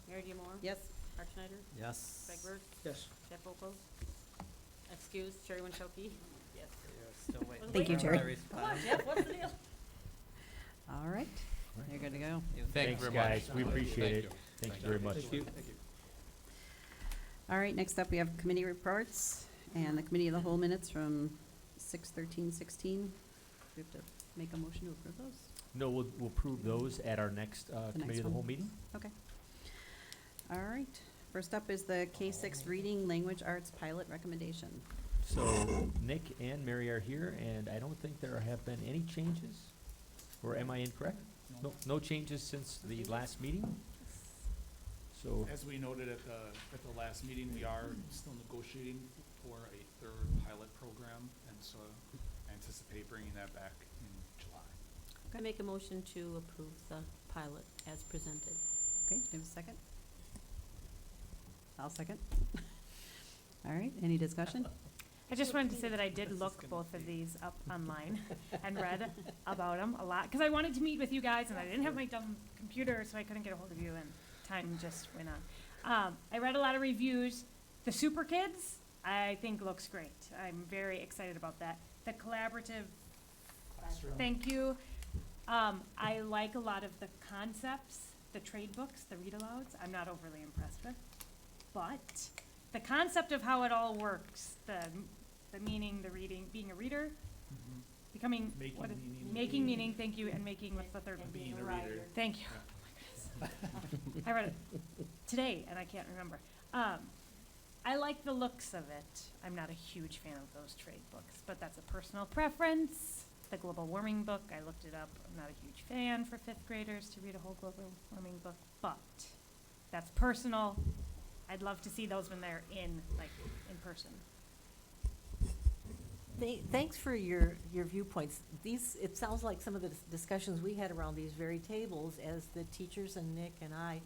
Mary Diemar? Yes. Art Schneider? Yes. Greg Burtz? Yes. Jeff Volkel? Excused, Joey Winchowski? Yes. Still waiting. Thank you, for Jerry. the response. Jeff, what's the deal? All right, you're good to go. Thank you Thanks, very much. guys. We appreciate Thank it. you. Thank you very much. Thank you. All right, next up, we have committee reports and the committee of the whole minutes from 6/13/16. We have to make a motion to approve those? No, we'll prove those at our next committee next of the one? whole meeting. Okay. All right, first up is the K-6 Reading Language Arts Pilot Recommendation. So Nick and Mary are here, and I don't think there have been any changes, or am I incorrect? No changes since the last meeting? So, As we noted at the last meeting, we are still negotiating for a third pilot program, and so I anticipate bringing that back in July. I make a motion to approve the pilot as presented. Okay, do you have a second? I'll second. All right, any discussion? I just wanted to say that I did look both of these up online and read about them a lot, because I wanted to meet with you guys, and I didn't have my dumb computer, so I couldn't get a hold of you, and time just went on. I read a lot of reviews. The Super Kids, I think looks great. I'm very excited about that. The collaborative, thank you. I like a lot of the concepts, the trade books, the read-alouds, I'm not overly impressed with. But the concept of how it all works, the meaning, the reading, being a reader, becoming, Making what is, meaning. making meaning, thank you, and making, what's the third one? Being a reader. Thank you. I read it today, and I can't remember. I like the looks of it. I'm not a huge fan of those trade books, but that's a personal preference. The global warming book, I looked it up. I'm not a huge fan for fifth graders to read a whole global warming book, but that's personal. I'd love to see those when they're in person. Thanks for your viewpoints. It sounds like some of the discussions we had around these very tables as the teachers and Nick and I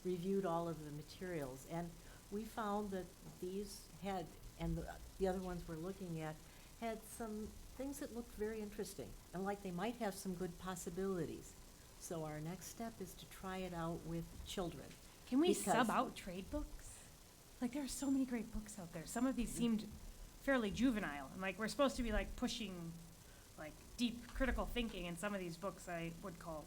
reviewed all of the materials. And we found that these had, and the other ones we're looking at, had some things that looked very interesting and like they might have some good possibilities. So our next step is to try it out with children. Can we Because- sub out trade books? Like, there are so many great books out there. Some of these seemed fairly juvenile, and we're supposed to be pushing deep critical thinking, and some of these books I would call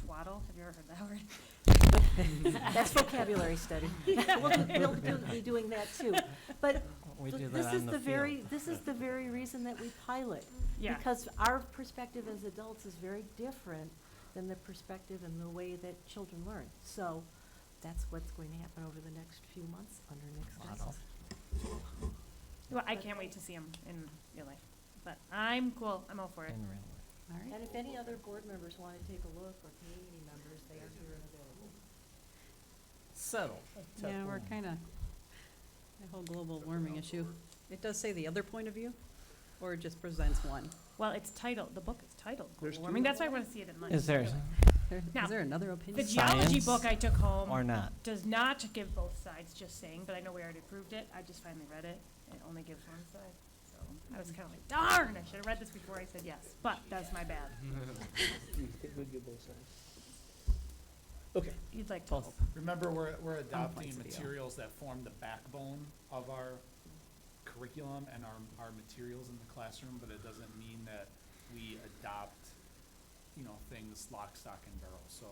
twaddle. Have you ever heard that word? That's vocabulary study. We'll be doing that too. But We do this that is on the the very, field. this is the very reason that we pilot. Yeah. Because our perspective as adults is very different than the perspective and the way that children learn. So that's what's going to happen over the next few months under Nick's guidance. Well, I can't wait to see them in real life. But I'm cool. I'm all for it. In real life. All right. And if any other board members want to take a look, or community members, they are here and available. Settle. Yeah, we're kind of, the whole global warming issue. It does say the other point of view, or it just presents one? Well, it's titled, the book is titled There's Global Warming. two? That's why I want to see it in life. Is there, Now, Is there another The opinion? geology Science book I took home or not? does not give both sides, just saying, but I know we already proved it. I just finally read it. It only gives one side. So I was kind of like, darn, I should have read this before I said yes. But that's my bad. It would give both sides. Okay. You'd like to Both. hope. Remember, we're adopting points of view. materials that form the backbone of our curriculum and our materials in the classroom, but it doesn't mean that we adopt, things lock, stock, and barrel. So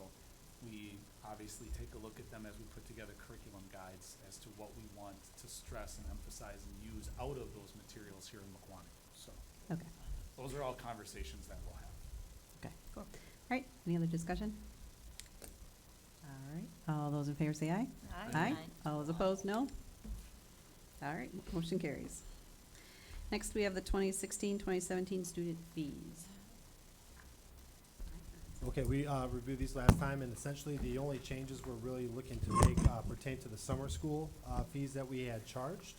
we obviously take a look at them as we put together curriculum guides as to what we want to stress and emphasize and use out of those materials here in Mequon. So Okay, those are all conversations that we'll have. okay, cool. All right, any other discussion? All right, all those in favor say aye. Aye. All those opposed, no? All right, motion carries. Next, we have the 2016-2017 student fees. Okay, we reviewed these last time, and essentially the only changes we're really looking to make pertain to the summer school fees that we had charged.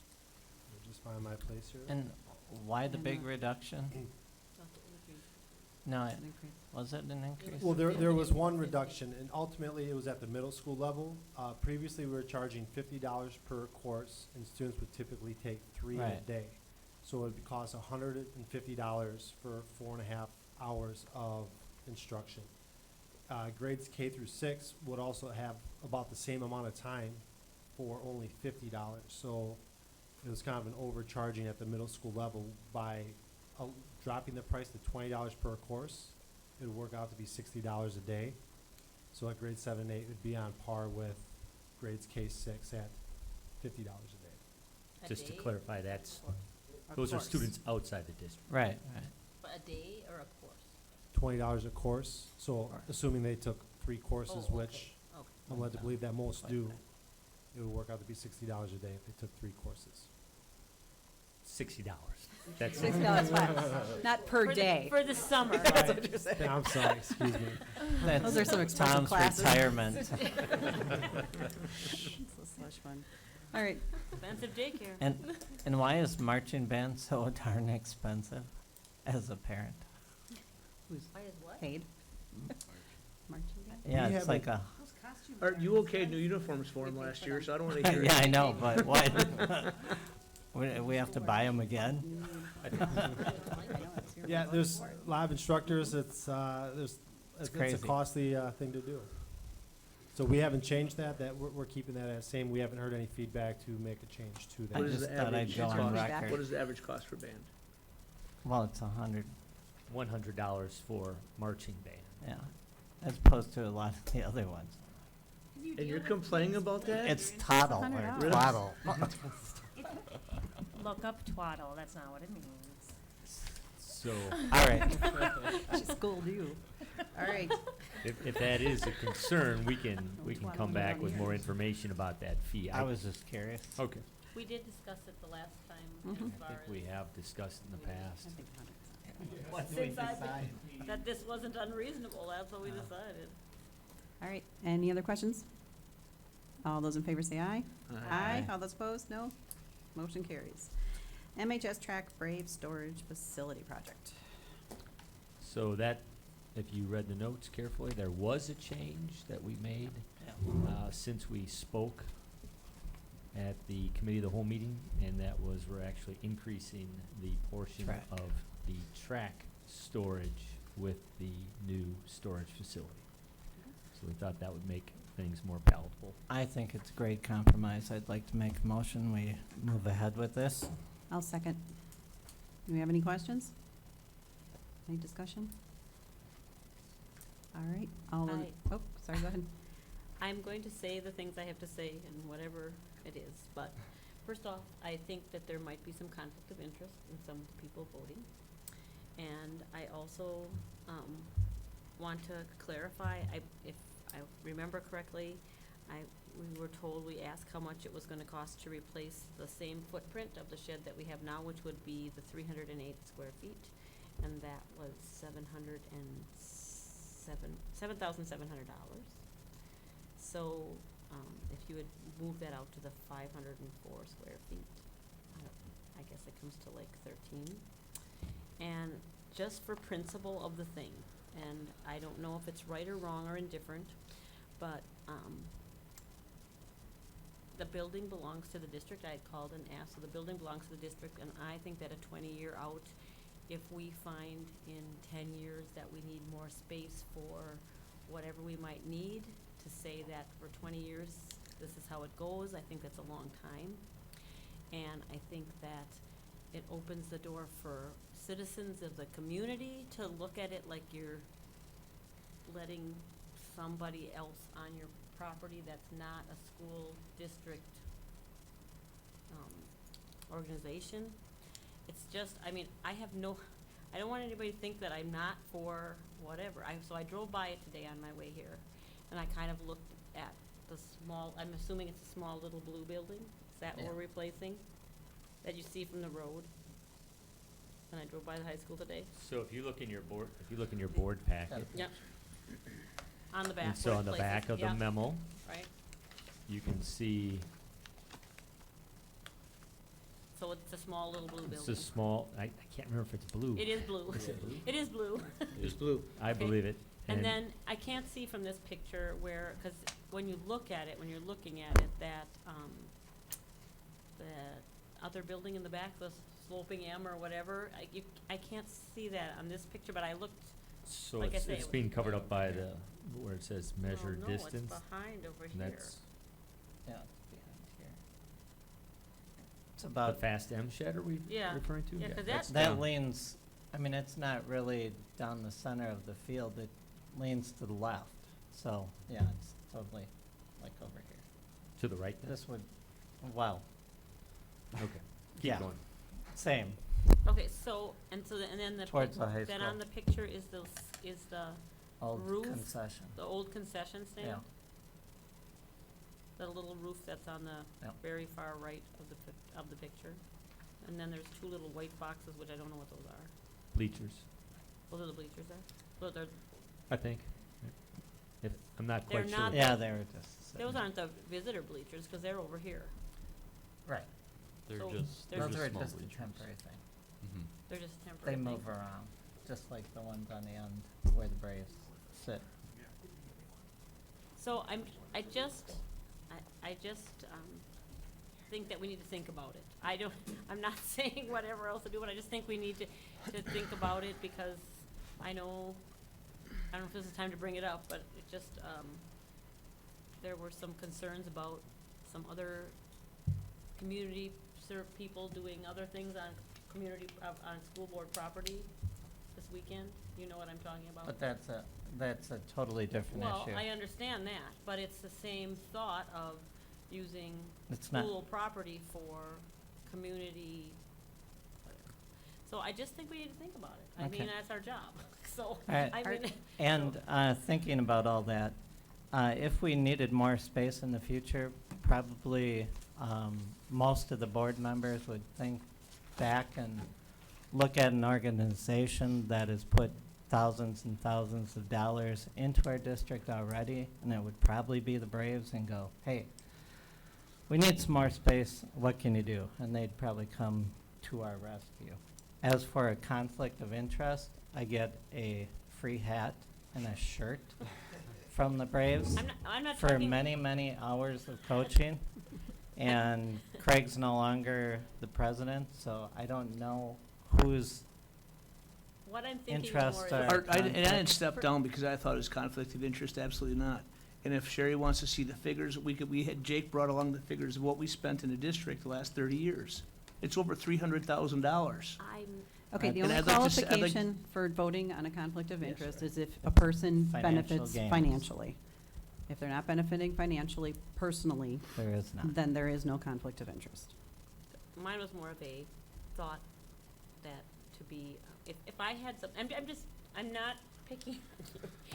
I'll just find my place here. And why the And, big reduction? No, was it an increase? Well, there was one reduction, and ultimately it was at the middle school level. Previously, we were charging $50 per course, and students would typically take 3 in a Right. day. So it would cost $150 for 4.5 hours of instruction. Grades K through 6 would also have about the same amount of time for only $50. So it was kind of an overcharging at the middle school level by dropping the price to $20 per course. It would work out to be $60 a day. So at grade 7 and 8, it would be on par with grades K-6 at $50 a day. Just to clarify, that's, A those are course. students outside the district. Right, right. A day or a course? $20 a course, so assuming they took 3 courses, Oh, okay, which okay. I'm led to believe that most Like do, that. it would work out to be $60 a day if they took 3 courses. $60. That's $60 flat, not per day. For the summer. That's what you're saying. I'm sorry, excuse me. Those are some expensive Tom's classes. retirement. It's a slush fund. All right, Expensive daycare. And why is marching band so darn expensive as a parent? who's Why is what? paid? Marching band? Yeah, We it's have like a, Are you okayed new uniforms for him last year, so I don't wanna hear it. yeah, I know, but what? We have to buy them again? Yeah, there's a lot of instructors, it's a crazy. costly thing to do. So we haven't changed that, we're keeping that as same, we haven't heard any feedback to make a change to I What that. is just the thought I'd average go on cost? record. What is the average cost for band? Well, it's $100, $100 for marching band. yeah, as opposed to a lot of the other ones. And you're complaining about that? It's toddle or $100. twaddle. Look up twaddle. That's not what it means. So, All right, She schooled you. All right, If that is a concern, we can come back with more information about that fee. I was just curious. Okay. We did discuss it the last time Mhm. as I far think we as, have discussed in the past. since that this wasn't unreasonable, that's what we decided. All right, any other questions? All those in favor say aye. Aye. All those opposed, no. Motion carries. MHS Track Brave Storage Facility Project. So that, if you read the notes carefully, there was a change that we made since we spoke at the committee of the whole meeting, and that was we're actually increasing the portion Track. of the track storage with the new storage facility. So we thought that would make things more palatable. I think it's a great compromise. I'd like to make a motion. We move ahead with this. I'll second. Do we have any questions? Any discussion? All right, all, oh, sorry, go ahead. I'm going to say the things I have to say and whatever it is, but first off, I think that there might be some conflict of interest in some of the people voting. And I also, want to clarify, if I remember correctly, we were told, we asked how much it was gonna cost to replace the same footprint of the shed that we have now, which would be the 308 square feet, and that was $7,700. So, if you would move that out to the 504 square feet, I guess it comes to like 13. And just for principle of the thing, and I don't know if it's right or wrong or indifferent, but, the building belongs to the district. I had called and asked, so the building belongs to the district, and I think that a 20-year out, if we find in 10 years that we need more space for whatever we might need, to say that for 20 years, this is how it goes, I think that's a long time. And I think that it opens the door for citizens of the community to look at it like you're letting somebody else on your property that's not a school district organization. It's just, I mean, I don't want anybody to think that I'm not for whatever. So I drove by it today on my way here, and I kind of looked at the small, I'm assuming it's a small little blue building. Is that what we're replacing? That you see from the road? And I drove by the high school today. So if you look in your board packet. Yep. On the back. And so where it on the places- back of the yeah, memo, right. you can see So it's a small little blue building. it's a small, I can't remember if it's blue. It is blue. Is it blue? It is blue. It's blue. I Okay. believe it. And then I can't see from this picture where, because when you look at it, when you're looking at it, that, the other building in the back, the sloping M or whatever, I can't see that on this picture, but I looked, So like I it's, say, it's it was- being covered up by the, where it says measured no, distance. it's behind over and here. that's Yeah, it's behind here. It's the about, Fast M shed, are we Yeah. referring to? Yeah, 'cause that's that- that down. leans, I mean, it's not really down the center of the field. It leans to the left. So, yeah, it's totally like over here. To the right then? This would, wow, Okay. Keep yeah, going. same. Okay, so, and then the, Towards the high then school. on the picture is the Old roof, concession. the old concession stand? Yeah. The little roof that's on the Yeah. very far right of the picture. And then there's two little white boxes, which I don't know what those are. Bleachers, Those are the bleachers there? So they're, I think. If, I'm not They're quite sure. not Yeah, they were just. sitting those there. aren't the visitor bleachers, because they're over here. Right. They're So just, they're they're Those just are small just a bleachers. temporary thing. Mhm. They're just a temporary They thing. move around, just like the ones on the end where the Braves sit. So I just think that we need to think about it. I'm not saying whatever else to do, but I just think we need to think about it, because I don't know if this is time to bring it up, but it just, there were some concerns about some other community people doing other things on on school board property this weekend. You know what I'm talking about? But that's a totally different issue. Well, I understand that, but it's the same thought of using It's not- school property for community. So I just think we need to think about it. I Okay. mean, that's our job. So, Alright. I mean. And thinking about all that, if we needed more space in the future, probably most of the board members would think back and look at an organization that has put thousands and thousands of dollars into our district already, and it would probably be the Braves, and go, hey, we need some more space, what can you do? And they'd probably come to our rescue. As for a conflict of interest, I get a free hat and a shirt from the Braves I'm not for talking- many, many hours of coaching. And Craig's no longer the president, so I don't know whose What I'm thinking interests more is. are. And I didn't conflict. step down because I thought it was conflict of interest, absolutely not. And if Sherry wants to see the figures, we had Jake brought along the figures of what we spent in the district the last 30 years. It's over $300,000. Okay, the And only I'd like to s- I'd like- qualification for voting on a conflict of Yes, interest right. is if a person Financial benefits gains. financially. If they're not benefiting financially, personally, There is not. then there is no conflict of interest. Mine was more of a thought that to be, if I had some, I'm not picking.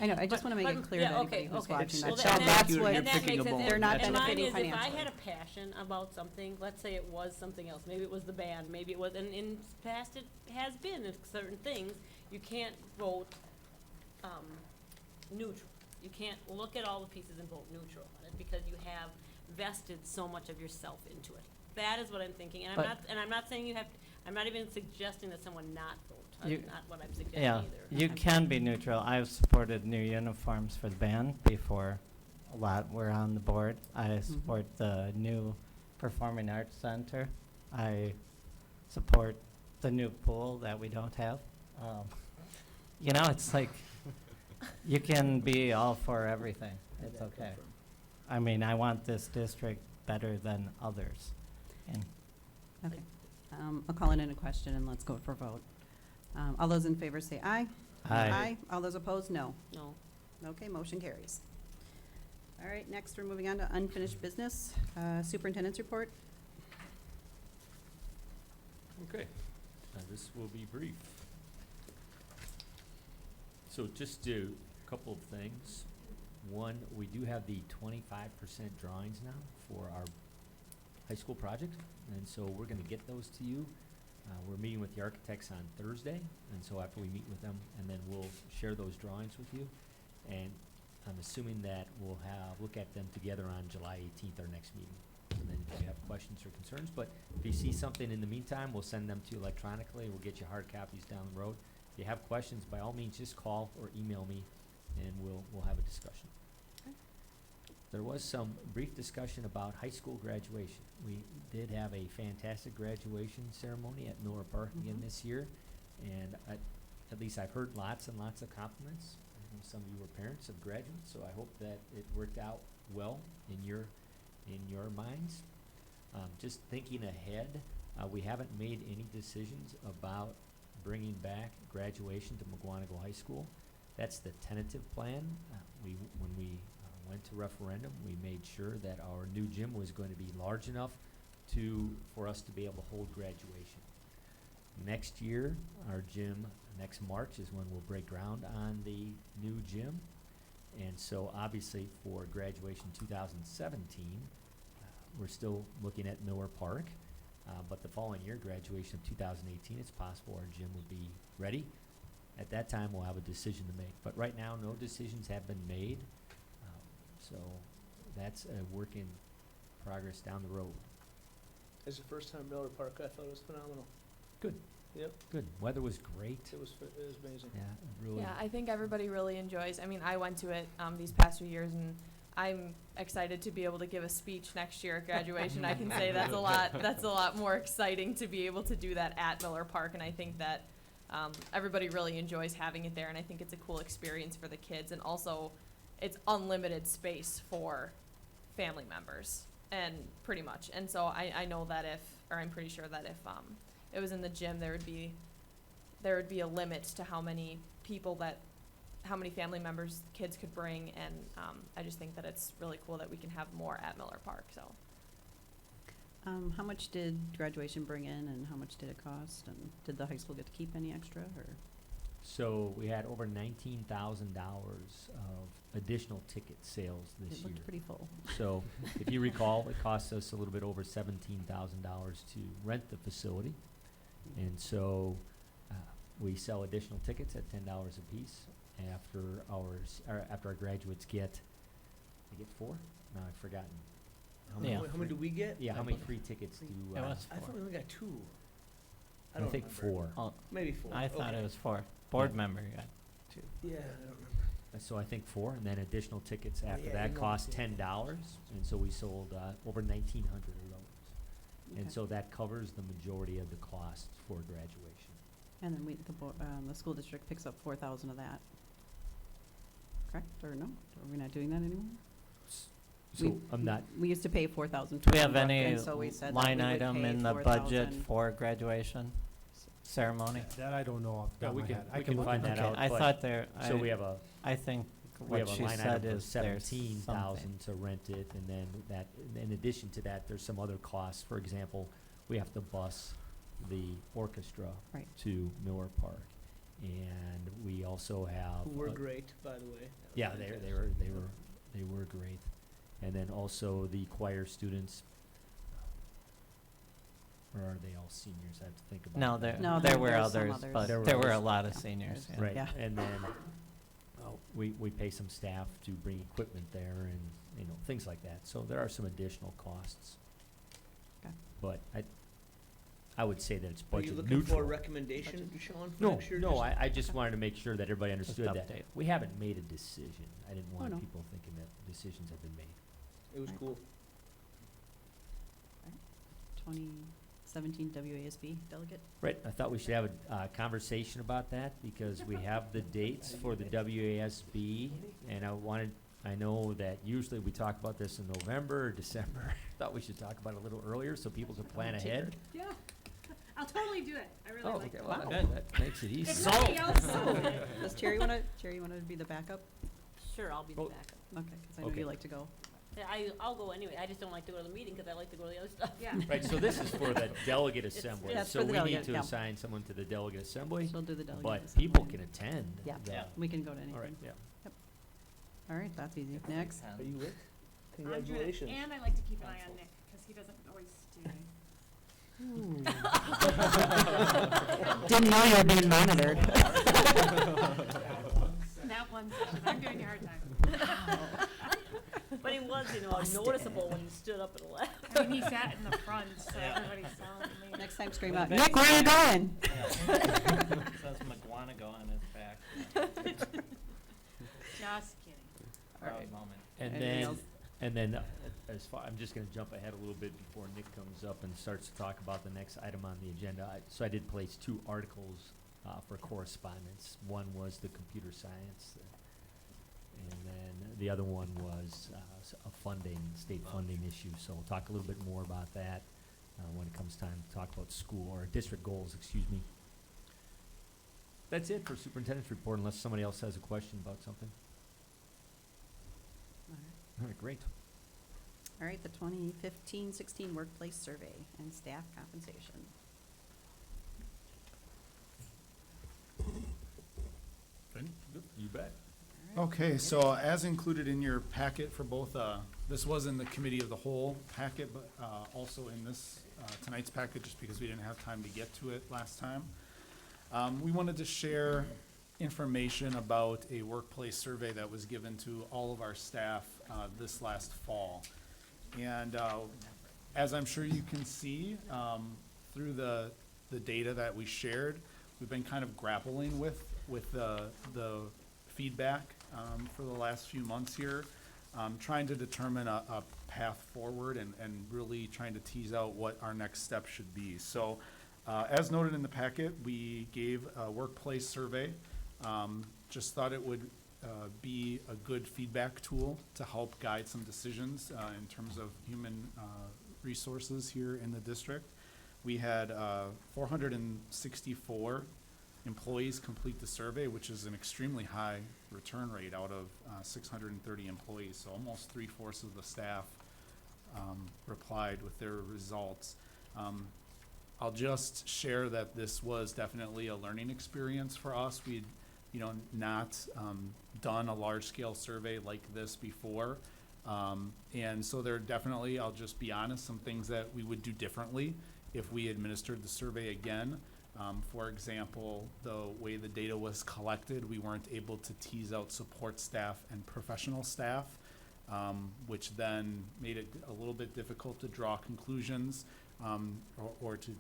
I know, I just But- want to make it but- clear yeah, to anybody okay, who's okay. watching Well, that that- that's you're- what you're that picking makes a sense. bone. they're not And mine benefiting is, if I financially. had a passion about something, let's say it was something else, maybe it was the band, maybe it was, and in past it has been in certain things, you can't vote, neutral. You can't look at all the pieces and vote neutral on it, because you have vested so much of yourself into it. That is what I'm thinking, and But- I'm not saying you have, I'm not even suggesting that someone not vote. That's You- not what I'm suggesting Yeah, either. you I'm- can be neutral. I've supported new uniforms for the band before a lot were on the board. I support the new Performing Arts Center. I support the new pool that we don't have. You know, it's like, you can be all for everything. It's okay. I mean, I want this district better than others. And Okay. I'll call it in a question and let's go for a vote. All those in favor say aye. Aye. All those opposed, no. No. Okay, motion carries. All right, next we're moving on to unfinished business. Superintendent's report. Okay, this will be brief. So just a couple of things. One, we do have the 25% drawings now for our high school project, and so we're gonna get those to you. We're meeting with the architects on Thursday, and so after we meet with them, and then we'll share those drawings with you. And I'm assuming that we'll look at them together on July 18th, our next meeting. And then if you have questions or concerns, but if you see something in the meantime, we'll send them to you electronically. We'll get you hard copies down the road. If you have questions, by all means, just call or email me, and we'll have a discussion. There was some brief discussion about high school graduation. We did have a fantastic graduation ceremony at Miller Park again this year, and at least I've heard lots and lots of compliments. I know some of you were parents of graduates, so I hope that it worked out well in your minds. Just thinking ahead, we haven't made any decisions about bringing back graduation to McGuanago High School. That's the tentative plan. When we went to referendum, we made sure that our new gym was going to be large enough for us to be able to hold graduation. Next year, our gym, next March is when we'll break ground on the new gym. And so obviously for graduation 2017, we're still looking at Miller Park. But the following year, graduation of 2018, it's possible our gym will be ready. At that time, we'll have a decision to make. But right now, no decisions have been made. So that's a work in progress down the road. It's the first time Miller Park, I thought it was phenomenal. Good. Yep, Good. Weather was great. it was amazing. Yeah, it really. Yeah, I think everybody really enjoys. I mean, I went to it these past few years, and I'm excited to be able to give a speech next year at graduation. I can say that's a lot. That's a lot more exciting to be able to do that at Miller Park, and I think that everybody really enjoys having it there, and I think it's a cool experience for the kids, and also it's unlimited space for family members, and pretty much. And so I know that I'm pretty sure that if it was in the gym, there would be a limit to how many family members kids could bring, and I just think that it's really cool that we can have more at Miller Park. So How much did graduation bring in and how much did it cost? And did the high school get to keep any extra or? So we had over $19,000 of additional ticket sales this It year. looked pretty full. So if you recall, it cost us a little bit over $17,000 to rent the facility. And so we sell additional tickets at $10 a piece after after our graduates get, they get 4? No, I've forgotten. Yeah. How many do we get? Yeah, how many free tickets do, It was I thought 4. we only got 2. I I don't think remember. 4. Oh, Maybe 4. I thought Okay. it was 4. Board Yeah. member got 2. Yeah, I don't remember. So I think 4, and then additional tickets after yeah, that you know, cost yeah. $10, and so we sold over 1,900 of those. And Okay. so that covers the majority of the costs for graduation. And then the school district picks up 4,000 of that. Correct, or no? Are we not doing that anymore? So I'm not, We used to pay 4,000. Do we have any and so we said that line we would item pay in the budget 4,000. for graduation ceremony? That I don't know off the Yeah, top we of my can- head. I we can look find into that Okay, out, I but- thought there, so we have a, I think we what have a she line said item for is there's 17,000 something. to rent it, and then that, in addition to that, there's some other costs. For example, we have to bus the orchestra Right. to Miller Park. And we also have. Who were great, by the way. That was Yeah, fantastic. they were great. And then also the choir students, or are they all seniors? I have to think about No, that. No, there there- were there's some others, others. but There were there were a others. lot of Yeah. seniors, yeah. Right, Yeah. and then, we pay some staff to bring equipment there and, things like that. So there are some additional costs. Okay. But I would say that it's Are you budget looking neutral. for a recommendation, Sean, for No, next year? no, Just- I just wanted to make sure that everybody understood that. update. We haven't made a decision. I didn't want no. people thinking that decisions have been made. It was Right. cool. 2017 WASB delegate. Right, I thought we should have a conversation about that because we have the dates for the WASB, and I know that usually we talk about this in November or December. Thought we should talk about it a little earlier so people can plan ahead. Yeah, I'll totally do it. I really Oh, like okay, it. well, Wow. good, that makes it easy. If nobody else Does Terry want to be the backup? Sure, I'll be the Oh. backup. Okay, because I know Okay. you like to go. Yeah, I'll go anyway. I just don't like to go to the meeting because I like to go to the other stuff. Yeah. Right, so this is for the delegate assembly, That's so for the we need delegate, to yeah. assign someone to the delegate assembly, She'll do the delegate. but assembly. people can attend. Yeah, the- we can go to anything. All right, yeah. All right, that's easy. Next. Are you with? I'm doing it. Congratulations. And I like to keep an eye on Nick, because he doesn't always stay. Didn't know you were being monitored. That one's, I'm giving you a hard time. But he was, noticeable when he stood up and left. I mean, he sat in the front, so everybody saw me. Next time, scream Well, out, that's- Nick, where are you going? Says McGuanago on his back. Just kidding. Proud moment. And Anything then, else? and then, I'm just gonna jump ahead a little bit before Nick comes up and starts to talk about the next item on the agenda. So I did place 2 articles, for correspondence. One was the computer science, and then the other one was, a state funding issue. So we'll talk a little bit more about that, when it comes time to talk about school, or district goals, excuse me. That's it for superintendent's report, unless somebody else has a question about something. All right, great. All right, the 2015-16 workplace survey and staff compensation. You bet. Okay, so as included in your packet for both, this was in the committee of the whole packet, but also in this, tonight's packet, just because we didn't have time to get to it last time. We wanted to share information about a workplace survey that was given to all of our staff this last fall. And as I'm sure you can see, through the data that we shared, we've been kind of grappling with the feedback for the last few months here, trying to determine a path forward and really trying to tease out what our next step should be. So as noted in the packet, we gave a workplace survey. Just thought it would be a good feedback tool to help guide some decisions in terms of human resources here in the district. We had 464 employees complete the survey, which is an extremely high return rate out of 630 employees. So almost 3/4 of the staff replied with their results. I'll just share that this was definitely a learning experience for us. We'd, not done a large-scale survey like this before. And so there are definitely, I'll just be honest, some things that we would do differently if we administered the survey again. For example, the way the data was collected, we weren't able to tease out support staff and professional staff, which then made it a little bit difficult to draw conclusions, or to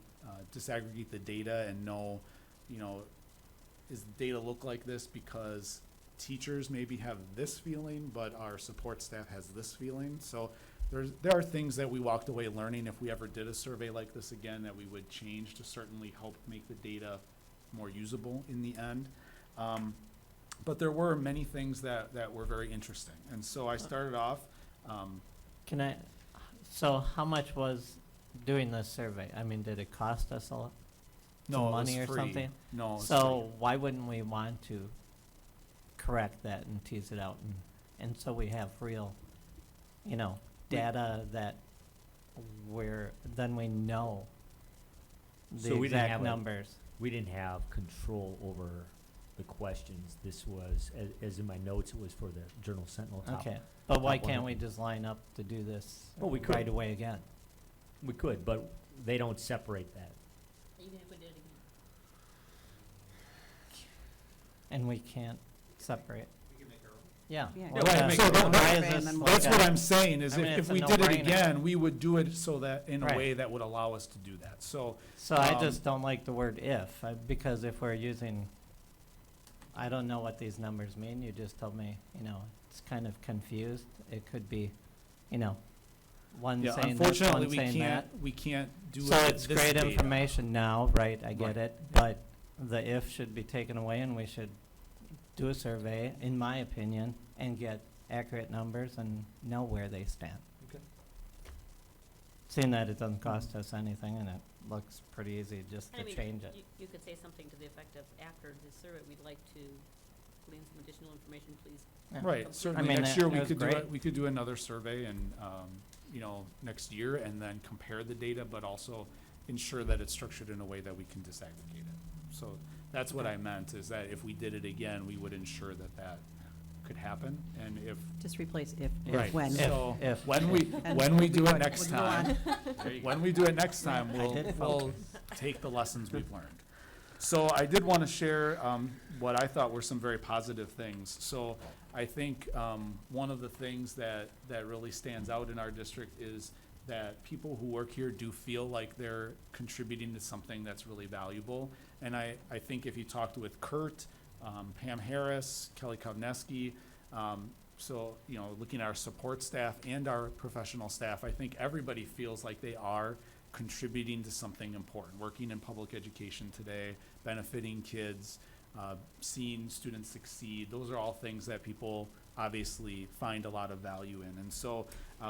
disaggregate the data and know, does the data look like this because teachers maybe have this feeling, but our support staff has this feeling. So there are things that we walked away learning if we ever did a survey like this again that we would change to certainly help make the data more usable in the end. But there were many things that were very interesting. And so I started off. So how much was doing this survey? I mean, did it cost us a lot? No, it money was or free. something? No, it was So free. why wouldn't we want to correct that and tease it out, and so we have real, data that then we know the So we didn't exact have numbers. We didn't have control over the questions. This was, as in my notes, it was for the Journal Sentinel top. Okay, but why top can't we 100. just line up to do this Well, we could. right away again? We could, but they don't separate that. Even if we did it again. And we can't separate? Yeah. Yeah. Well, Right, then so why that- is this that's like what a- I'm saying, is I mean, if it's a we did it no-brainer. again, we would do it so that, in a Right. way that would allow us to do that. So, So I just don't like the word if, because if we're using, I don't know what these numbers mean, you just told me, it's kind of confused. It could be, one yeah, saying this, unfortunately, one saying that. we can't do it So with it's this great data. information now, right, I get Right. it, but the if should be taken away and we should do a survey, in my opinion, and get accurate numbers and know where they stand. Okay. Seeing that it doesn't cost us anything and it looks pretty easy just to change it. You could say something to the effect of, after the survey, we'd like to glean some additional information, please. Yeah. Right, certainly, mean, next it year, we was could do great. it, we could do another survey and, next year, and then compare the data, but also ensure that it's structured in a way that we can disaggregate it. So that's what I meant, is that if we did it again, we would ensure that that could happen, and if. Just replace if, Right, when. so, If. when we And do it would- next would go on. time, when we do it next time, I did we'll focus. take the lessons we've learned. So I did want to share what I thought were some very positive things. So I think one of the things that really stands out in our district is that people who work here do feel like they're contributing to something that's really valuable. And I think if you talked with Kurt, Pam Harris, Kelly Kovneski, so, looking at our support staff and our professional staff, I think everybody feels like they are contributing to something important, working in public education today, benefiting kids, seeing students succeed. Those are all things that people obviously find a lot of value in. And so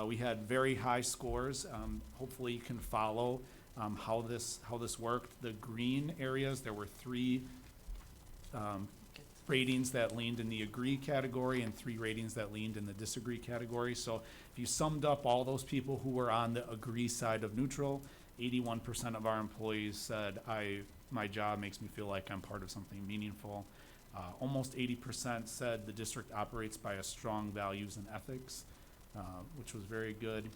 we had very high scores. Hopefully you can follow how this worked. The green areas, there were 3 ratings that leaned in the agree category and 3 ratings that leaned in the disagree category. So if you summed up all those people who were on the agree side of neutral, 81% of our employees said, my job makes me feel like I'm part of something meaningful. Almost 80% said the district operates by a strong values and ethics, which was very good.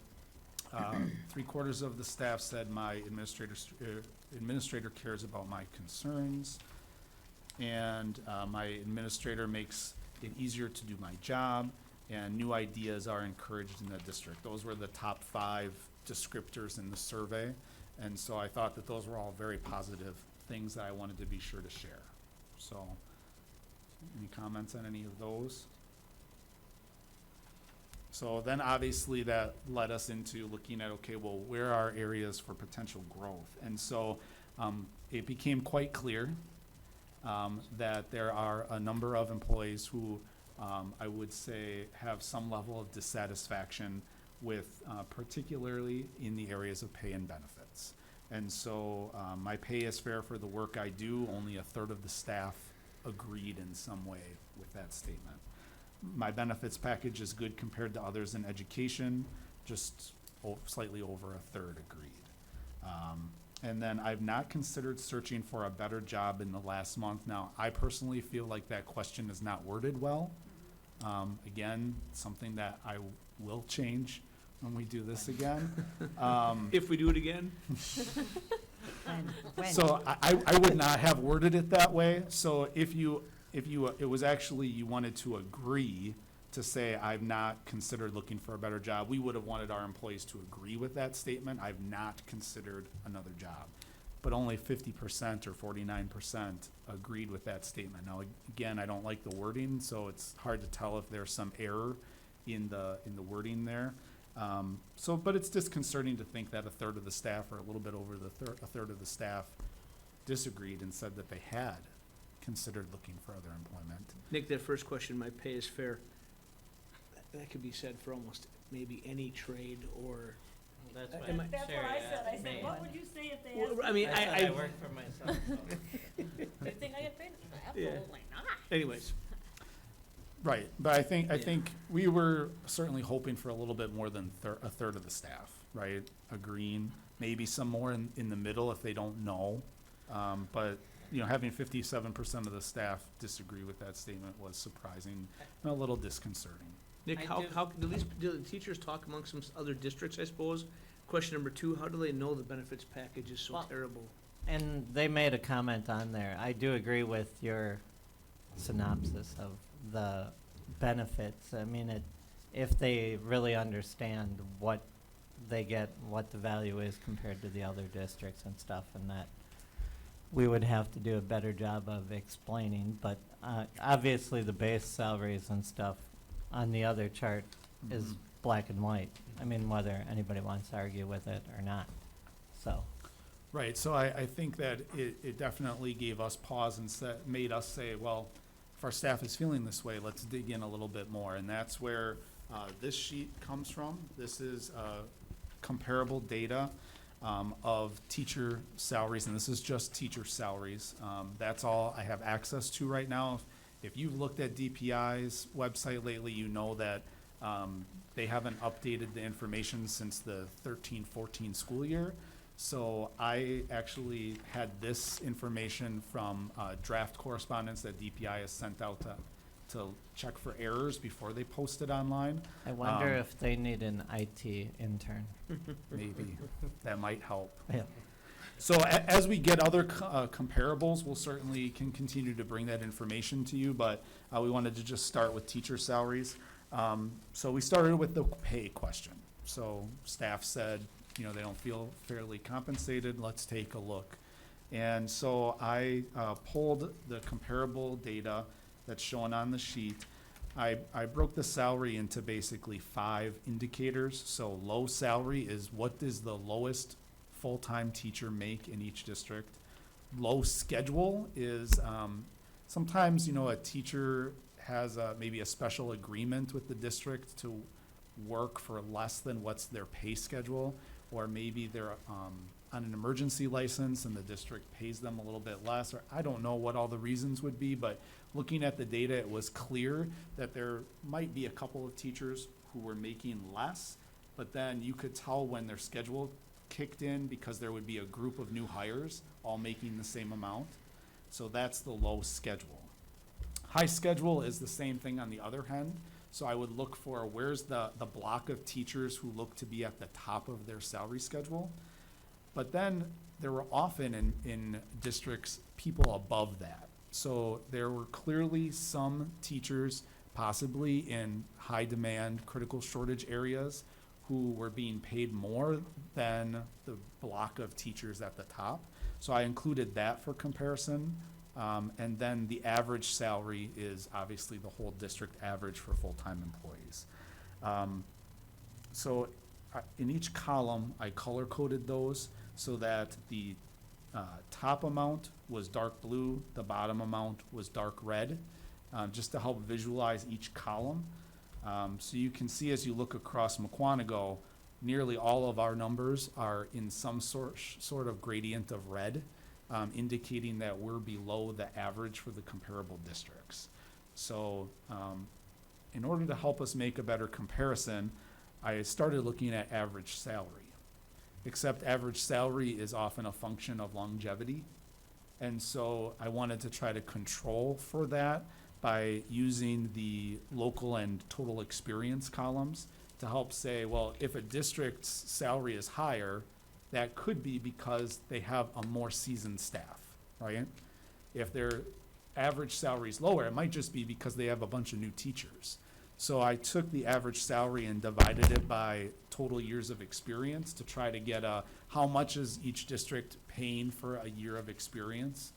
3/4 of the staff said my administrator cares about my concerns, and my administrator makes it easier to do my job, and new ideas are encouraged in the district. Those were the top 5 descriptors in the survey, and so I thought that those were all very positive things that I wanted to be sure to share. So, any comments on any of those? So then obviously that led us into looking at, okay, well, where are areas for potential growth? And so it became quite clear that there are a number of employees who I would say have some level of dissatisfaction with, particularly in the areas of pay and benefits. And so my pay is fair for the work I do. Only 1/3 of the staff agreed in some way with that statement. My benefits package is good compared to others in education. Just slightly over a third agreed. And then I've not considered searching for a better job in the last month. Now, I personally feel like that question is not worded well. Again, something that I will change when we do this again. If we do it again? So I would not have worded it that way. So if you, it was actually, you wanted to agree to say, I've not considered looking for a better job, we would have wanted our employees to agree with that statement. I've not considered another job. But only 50% or 49% agreed with that statement. Now, again, I don't like the wording, so it's hard to tell if there's some error in the wording there. But it's disconcerting to think that a third of the staff, or a little bit over a third of the staff, disagreed and said that they had considered looking for other employment. Nick, that first question, my pay is fair, that could be said for almost maybe any trade or. That's Am what I- That's what I said. I said, what would you say if they Well, asked? I mean, I said I- I work for myself, so. You think I get paid? Absolutely not. Anyways, Right, but I think we were certainly hoping for a little bit more than a third of the staff, right? Agreeing, maybe some more in the middle if they don't know. But, having 57% of the staff disagree with that statement was surprising and a little disconcerting. Nick, I how, do- do the teachers talk amongst some other districts, I suppose? Question number 2, how do they know the benefits package is so Well- terrible? And they made a comment on there. I do agree with your synopsis of the benefits. I mean, if they really understand what they get, what the value is compared to the other districts and stuff, and that we would have to do a better job of explaining. But obviously, the base salaries and stuff on the other chart is Mhm. black and white. I mean, whether anybody wants to argue with it or not. So. Right, so I think that it definitely gave us pause and made us say, well, if our staff is feeling this way, let's dig in a little bit more. And that's where this sheet comes from. This is comparable data of teacher salaries, and this is just teacher salaries. That's all I have access to right now. If you've looked at DPI's website lately, you know that they haven't updated the information since the 13-14 school year. So I actually had this information from draft correspondence that DPI has sent out to check for errors before they post it online. I wonder if they need an IT intern. Maybe, that might help. Yeah. So as we get other comparables, we'll certainly can continue to bring that information to you, but we wanted to just start with teacher salaries. So we started with the pay question. So staff said, they don't feel fairly compensated, let's take a look. And so I pulled the comparable data that's shown on the sheet. I broke the salary into basically 5 indicators. So low salary is what does the lowest full-time teacher make in each district. Low schedule is sometimes, a teacher has maybe a special agreement with the district to work for less than what's their pay schedule, or maybe they're on an emergency license and the district pays them a little bit less, or I don't know what all the reasons would be, but looking at the data, it was clear that there might be a couple of teachers who were making less, but then you could tell when their schedule kicked in because there would be a group of new hires all making the same amount. So that's the low schedule. High schedule is the same thing on the other hand. So I would look for where's the block of teachers who look to be at the top of their salary schedule. But then there were often in districts people above that. So there were clearly some teachers, possibly in high demand, critical shortage areas, who were being paid more than the block of teachers at the top. So I included that for comparison. And then the average salary is obviously the whole district average for full-time employees. So in each column, I color-coded those so that the top amount was dark blue, the bottom amount was dark red, just to help visualize each column. So you can see as you look across Mukwonago, nearly all of our numbers are in some sort of gradient of red, indicating that we're below the average for the comparable districts. So in order to help us make a better comparison, I started looking at average salary. Except average salary is often a function of longevity. And so I wanted to try to control for that by using the local and total experience columns to help say, well, if a district's salary is higher, that could be because they have a more seasoned staff, right? If their average salary is lower, it might just be because they have a bunch of new teachers. So I took the average salary and divided it by total years of experience to try to get how much is each district paying for a year of experience,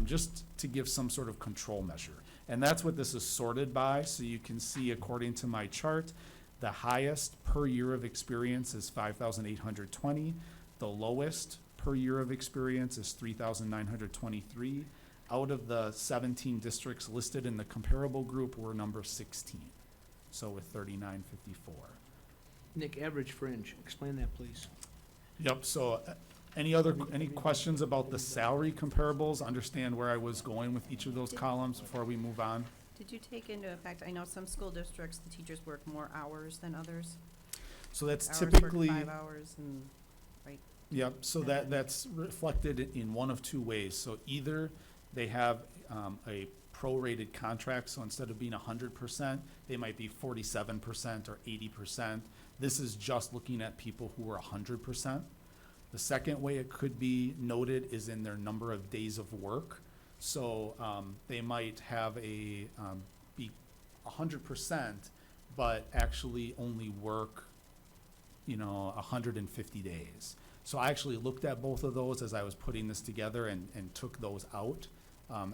just to give some sort of control measure. And that's what this is sorted by. So you can see, according to my chart, the highest per year of experience is 5,820. The lowest per year of experience is 3,923. Out of the 17 districts listed in the comparable group, we're number 16. So with 3954. Nick, average fringe, explain that, please. Yep, so any questions about the salary comparables? Understand where I was going with each of those columns before we move on? Did you take into effect, I know some school districts, the teachers work more hours than others. So that's Hours work typically. 5 hours and, right? Yep, so that's reflected in one of two ways. So either they have a prorated contract, so instead of being 100%, they might be 47% or 80%. This is just looking at people who are 100%. The second way it could be noted is in their number of days of work. So they might have be 100%, but actually only work, 150 days. So I actually looked at both of those as I was putting this together and took those out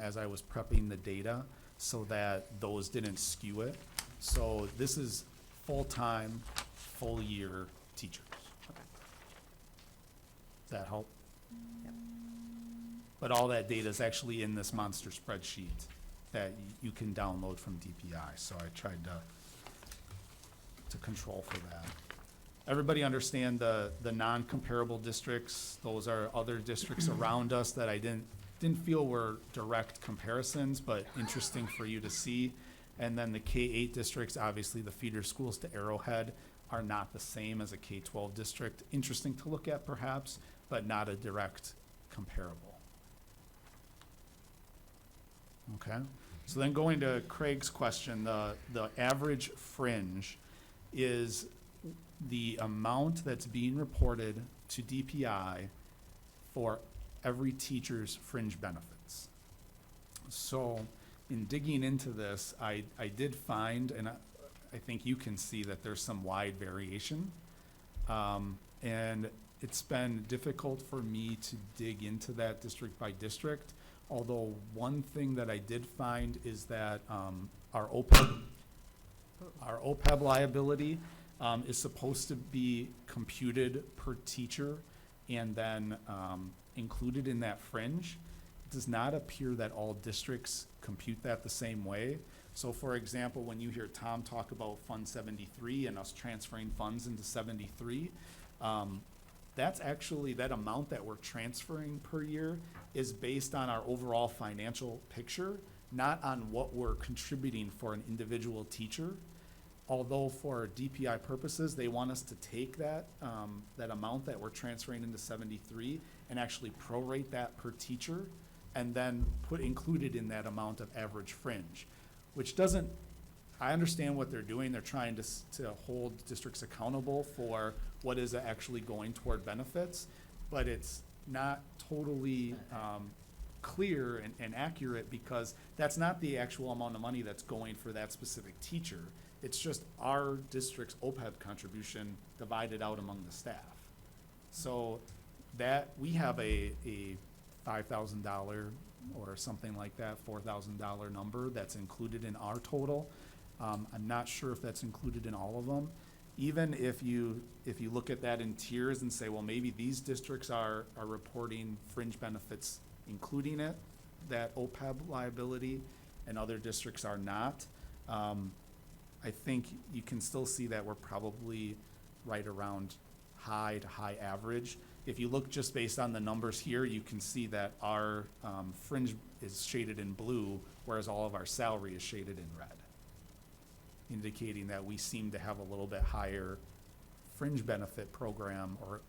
as I was prepping the data so that those didn't skew it. So this is full-time, full-year teachers. Okay. Does that help? Yep. But all that data is actually in this monster spreadsheet that you can download from DPI. So I tried to control for that. Everybody understand the non-comparable districts? Those are other districts around us that I didn't feel were direct comparisons, but interesting for you to see. And then the K-8 districts, obviously the feeder schools to Arrowhead, are not the same as a K-12 district. Interesting to look at perhaps, but not a direct comparable. Okay, so then going to Craig's question, the average fringe is the amount that's being reported to DPI for every teacher's fringe benefits. So in digging into this, I did find, and I think you can see that there's some wide variation. And it's been difficult for me to dig into that district by district. Although one thing that I did find is that our OPEB liability is supposed to be computed per teacher and then included in that fringe. It does not appear that all districts compute that the same way. So for example, when you hear Tom talk about Fund 73 and us transferring funds into 73, that's actually, that amount that we're transferring per year is based on our overall financial picture, not on what we're contributing for an individual teacher. Although for DPI purposes, they want us to take that, that amount that we're transferring into 73 and actually prorate that per teacher and then put included in that amount of average fringe, which doesn't, I understand what they're doing. They're trying to hold districts accountable for what is actually going toward benefits, but it's not totally clear and accurate because that's not the actual amount of money that's going for that specific teacher. It's just our district's OPEB contribution divided out among the staff. So that, we have a $5,000 or something like that, $4,000 number that's included in our total. I'm not sure if that's included in all of them. Even if you look at that in tiers and say, well, maybe these districts are reporting fringe benefits including it, that OPEB liability, and other districts are not. I think you can still see that we're probably right around high to high average. If you look just based on the numbers here, you can see that our fringe is shaded in blue, whereas all of our salary is shaded in red, indicating that we seem to have a little bit higher fringe benefit program, or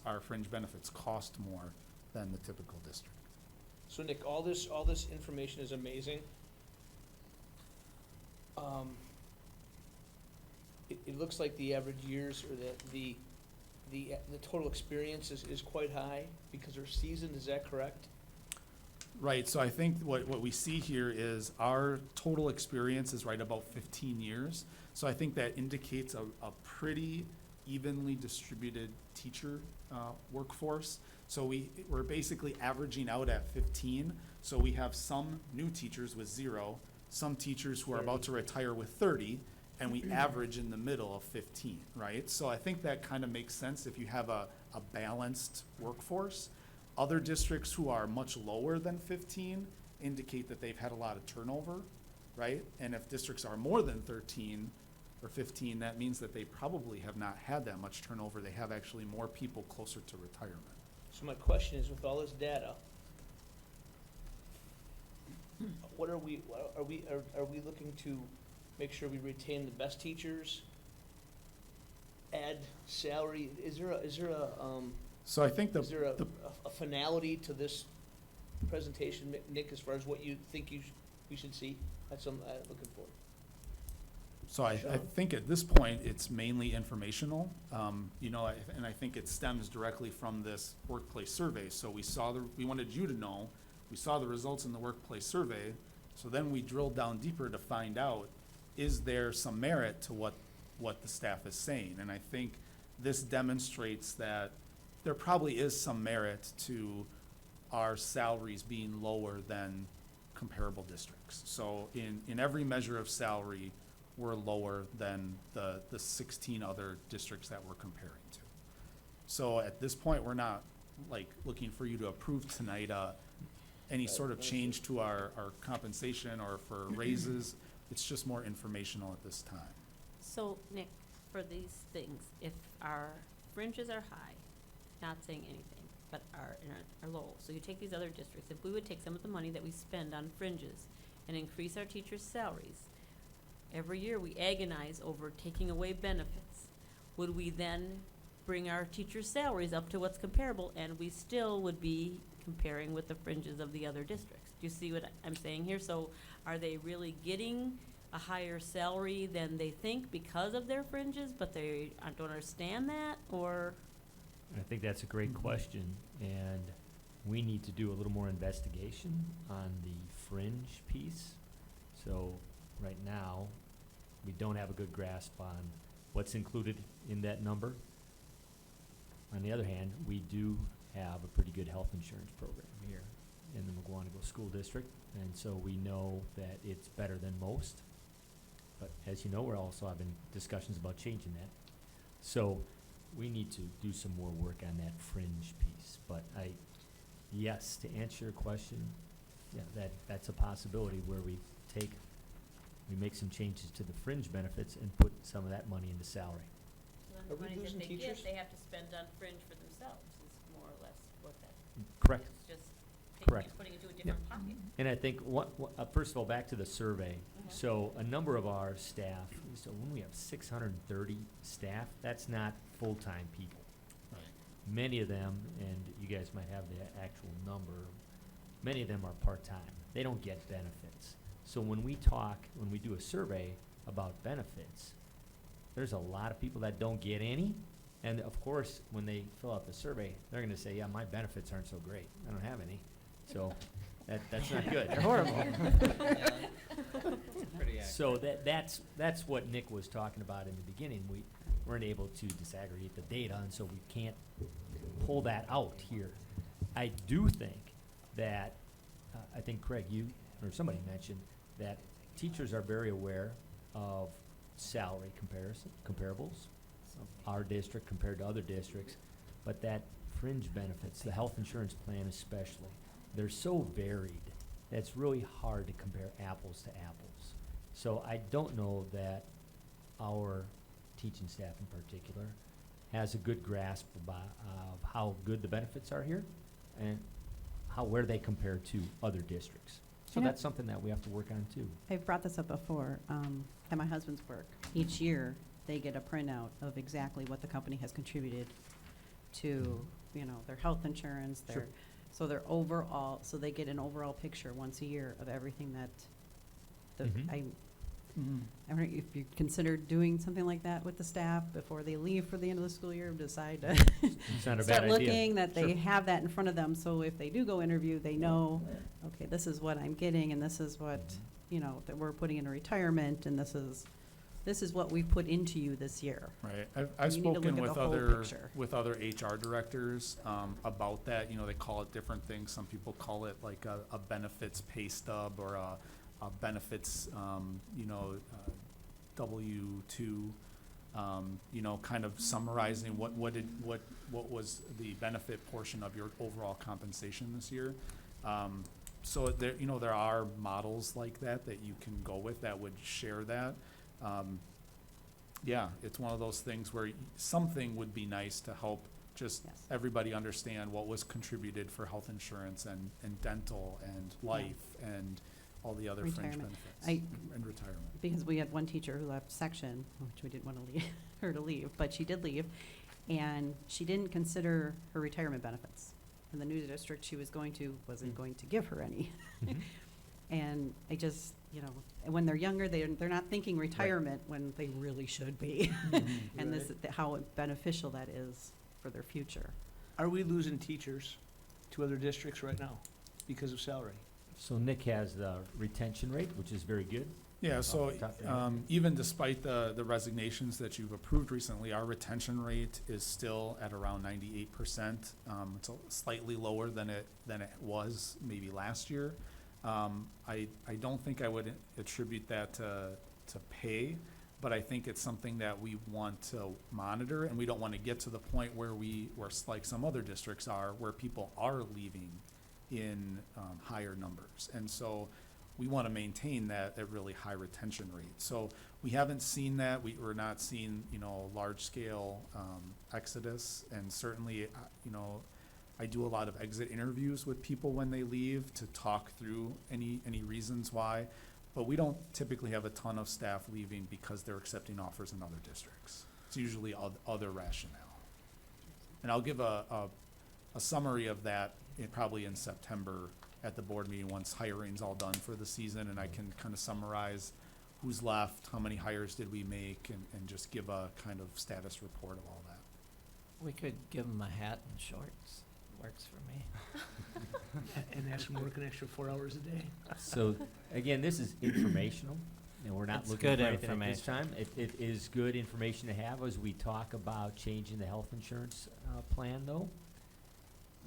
our fringe benefits cost more than the typical district. So Nick, all this information is amazing. It looks like the average years or the total experience is quite high because they're seasoned, is that correct? Right, so I think what we see here is our total experience is right about 15 years. So I think that indicates a pretty evenly distributed teacher workforce. So we're basically averaging out at 15. So we have some new teachers with 0, some teachers who are about to retire with 30, and we average in the middle of 15, right? So I think that kind of makes sense if you have a balanced workforce. Other districts who are much lower than 15 indicate that they've had a lot of turnover, right? And if districts are more than 13 or 15, that means that they probably have not had that much turnover. They have actually more people closer to retirement. So my question is, with all this data, what are we looking to make sure we retain the best teachers? Add salary? Is there a So I think is there a finality to this presentation, Nick, as far as what you think we should see? That's what I'm looking for. So I think at this point, it's mainly informational, and I think it stems directly from this workplace survey. So we wanted you to know, we saw the results in the workplace survey, so then we drilled down deeper to find out, is there some merit to what the staff is saying? And I think this demonstrates that there probably is some merit to our salaries being lower than comparable districts. So in every measure of salary, we're lower than the 16 other districts that we're comparing to. So at this point, we're not looking for you to approve tonight any sort of change to our compensation or for raises. It's just more informational at this time. So, Nick, for these things, if our fringes are high, not saying anything, but are low, so you take these other districts, if we would take some of the money that we spend on fringes and increase our teachers' salaries, every year we agonize over taking away benefits. Would we then bring our teachers' salaries up to what's comparable, and we still would be comparing with the fringes of the other districts? Do you see what I'm saying here? So are they really getting a higher salary than they think because of their fringes, but they don't understand that, or? I think that's a great question, and we need to do a little more investigation on the fringe piece. So right now, we don't have a good grasp on what's included in that number. On the other hand, we do have a pretty good health insurance program here in the McGuanago School District, and so we know that it's better than most. But as you know, we're also having discussions about changing that. So we need to do some more work on that fringe piece. But yes, to answer your question, yeah, that's a possibility where we make some changes to the fringe benefits and put some of that money into salary. So then Are the we money that losing they teachers? get, they have to spend on fringe for themselves, is more or less what that. Correct. It's just Correct. putting it into a different pocket. And I think first of all, back to the survey. So a number of our staff, so when we have 630 staff, that's not full-time people. Right. Many of them, and you guys might have the actual number, many of them are part-time. They don't get benefits. So when we do a survey about benefits, there's a lot of people that don't get any. And of course, when they fill out the survey, they're gonna say, yeah, my benefits aren't so great. I don't have any. So that's not good. They're horrible. So that's what Nick was talking about in the beginning. We weren't able to disaggregate the data, and so we can't pull that out here. I do think that, I think Craig, you or somebody mentioned that teachers are very aware of salary comparables of our district compared to other districts, but that fringe benefits, the health insurance plan especially, they're so varied that it's really hard to compare apples to apples. So I don't know that our teaching staff in particular has a good grasp of how good the benefits are here and where they compare to other districts. So Yeah. that's something that we have to work on too. I've brought this up before, at my husband's work. Each year, they get a printout of exactly what the company has contributed to, you know, their health insurance, Sure. so their overall, so they get an overall picture once a year of everything that, Mhm. I don't know if you considered doing something like that with the staff before they leave for the end of the school year, decide to It's not a start bad idea. looking, that they Sure. have that in front of them, so if they do go interview, they know, okay, this is what I'm getting, and this is what, you know, that we're putting in retirement, and this is what we've put into you this year. Right, I've You need to spoken look at with the whole other, picture. HR directors, about that, you know, they call it different things, some people call it like a benefits pay stub, or a benefits, you know, W-2, you know, kind of summarizing what was the benefit portion of your overall compensation this year. So there, you know, there are models like that you can go with that would share that. Yeah, it's one of those things where something would be nice to help just Yes. everybody understand what was contributed for health insurance and dental and life and all the other fringe Retirement. benefits. And retirement. Because we had one teacher who left section, which we didn't want to leave, her to leave, but she did leave, and she didn't consider her retirement benefits. And the new district she was going to wasn't going to give her any. Mhm. And I just, you know, when they're younger, they're not thinking retirement when they really should be. And this, how beneficial that is for their future. Are we losing teachers to other districts right now because of salary? So Nick has the retention rate, which is very good. Yeah, Off so, the top of your head. even despite the resignations that you've approved recently, our retention rate is still at around 98%. It's slightly lower than it was maybe last year. I don't think I would attribute that to pay, but I think it's something that we want to monitor, and we don't want to get to the point where like some other districts are, where people are leaving in higher numbers. And so we want to maintain that really high retention rate. So we haven't seen that. We're not seeing, you know, large-scale exodus. And certainly, you know, I do a lot of exit interviews with people when they leave to talk through any reasons why. But we don't typically have a ton of staff leaving because they're accepting offers in other districts. It's usually other rationale. And I'll give a summary of that probably in September at the board meeting, once hiring's all done for the season, and I can kind of summarize who's left, how many hires did we make, and just give a kind of status report of all that. We could give them a hat and shorts. Works for me. And ask them to work an extra 4 hours a day? So, again, this is informational, and we're not It's looking good for anything at this time. information. It is good information to have as we talk about changing the health insurance plan, though.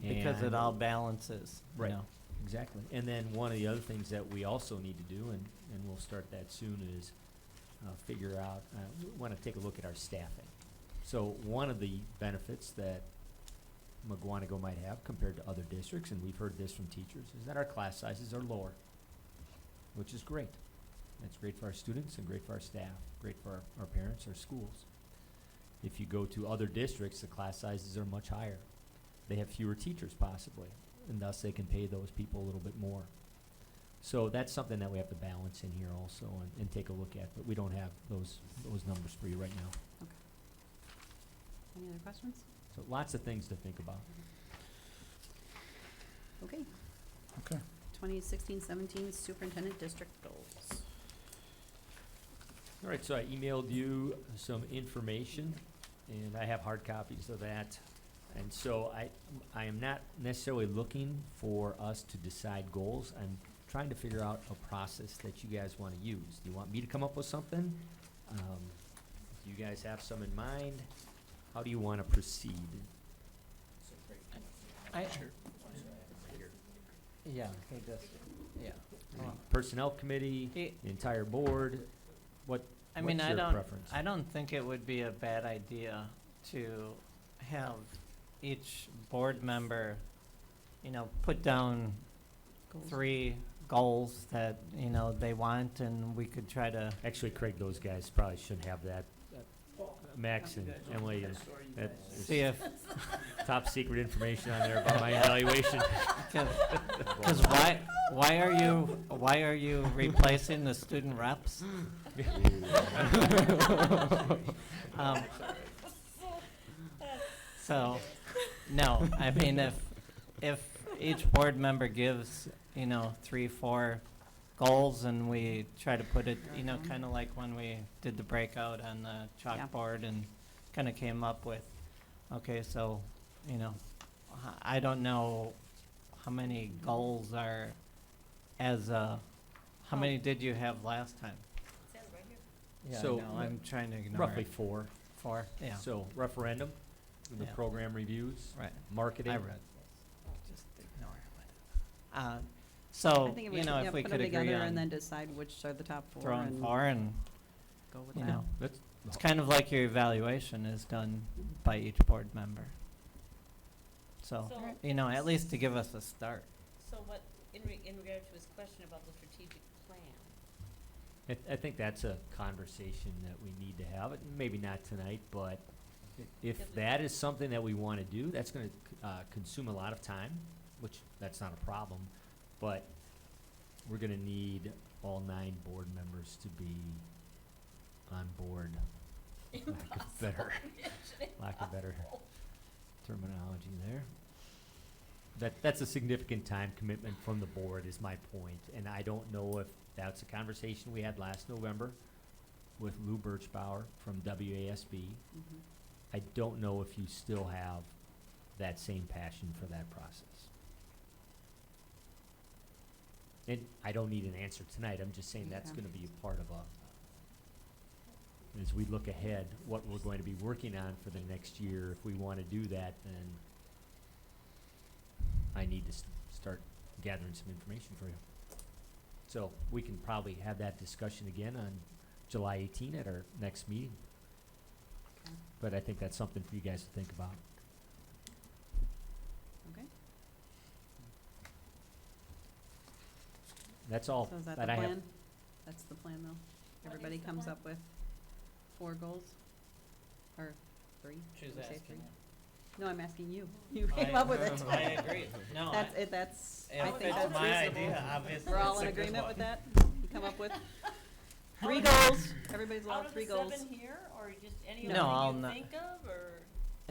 Because it And- all balances, you Right. know. Exactly. And then one of the other things that we also need to do, and we'll start that soon, is figure out, we want to take a look at our staffing. So one of the benefits that Mugwanago might have compared to other districts, and we've heard this from teachers, is that our class sizes are lower, which is great. That's great for our students and great for our staff, great for our parents, our schools. If you go to other districts, the class sizes are much higher. They have fewer teachers possibly, and thus they can pay those people a little bit more. So that's something that we have to balance in here also and take a look at, but we don't have those numbers for you right now. Any other questions? So lots of things to think about. Okay. Okay. 2016-17 superintendent district goals. All right, so I emailed you some information, and I have hard copies of that. And so I am not necessarily looking for us to decide goals. I'm trying to figure out a process that you guys want to use. Do you want me to come up with something? Do you guys have some in mind? How do you want to proceed? Yeah, he just, yeah. Personnel committee, the entire board, what's your preference? I don't think it would be a bad idea to have each board member, you know, put down Goals. 3 goals that, you know, they want, and we could try to. Actually, Craig, those guys probably shouldn't have that. Max and Emily, and that is See if, top secret information on there about my evaluation. because why are you replacing the student reps? Um, So, no, I mean, if each board member gives, 3, 4 goals and we try to put it, kind of like when we did the breakout on the chalkboard and kind of came up with, okay, so, I don't know how many goals are how many did you have last time? Yeah, So, no, I'm trying to ignore roughly it. 4. 4, yeah. So referendum, the Yeah. program reviews, Right. marketing. I read. Just ignore it. So, I think if yeah, we put could them agree together on and then decide which are the top 4. throwing and 4 and, go with you that. know, That's, it's kind of like your evaluation is done by each board member. So, So- at least to give us a start. So what, in regard to his question about the strategic plan, I think that's a conversation that we need to have. Maybe not tonight, but if that is something that we want to do, that's going to consume a lot of time, which that's not a problem. But we're going to need all 9 board members to be on board. Lack of better terminology there. That's a significant time commitment from the board is my point, and I don't know if that's a conversation we had last November with Lou Birchbauer from WASB. Mhm. I don't know if you still have that same passion for that process. And I don't need an answer tonight, I'm just saying that's Okay. gonna be a part of as we look ahead, what we're going to be working on for the next year. If we wanna do that, then I need to start gathering some information for you. So we can probably have that discussion again on July 18 at our next meeting. Okay. But I think that's something for you guys to think about. Okay. That's all So is that that the I have. plan? That's the plan, though? Everybody comes up with 4 goals? Or 3? She's Did we say asking 3? No, I'm asking you. You came up with it. I agree. No, That's, that's, I if think it's that's my reasonable. idea, obviously We're all it's in a good agreement one. with that? You come up with 3 goals? Everybody's allowed 3 goals? Out of the 7 here, or just any No, I'll of them not- you think of, or?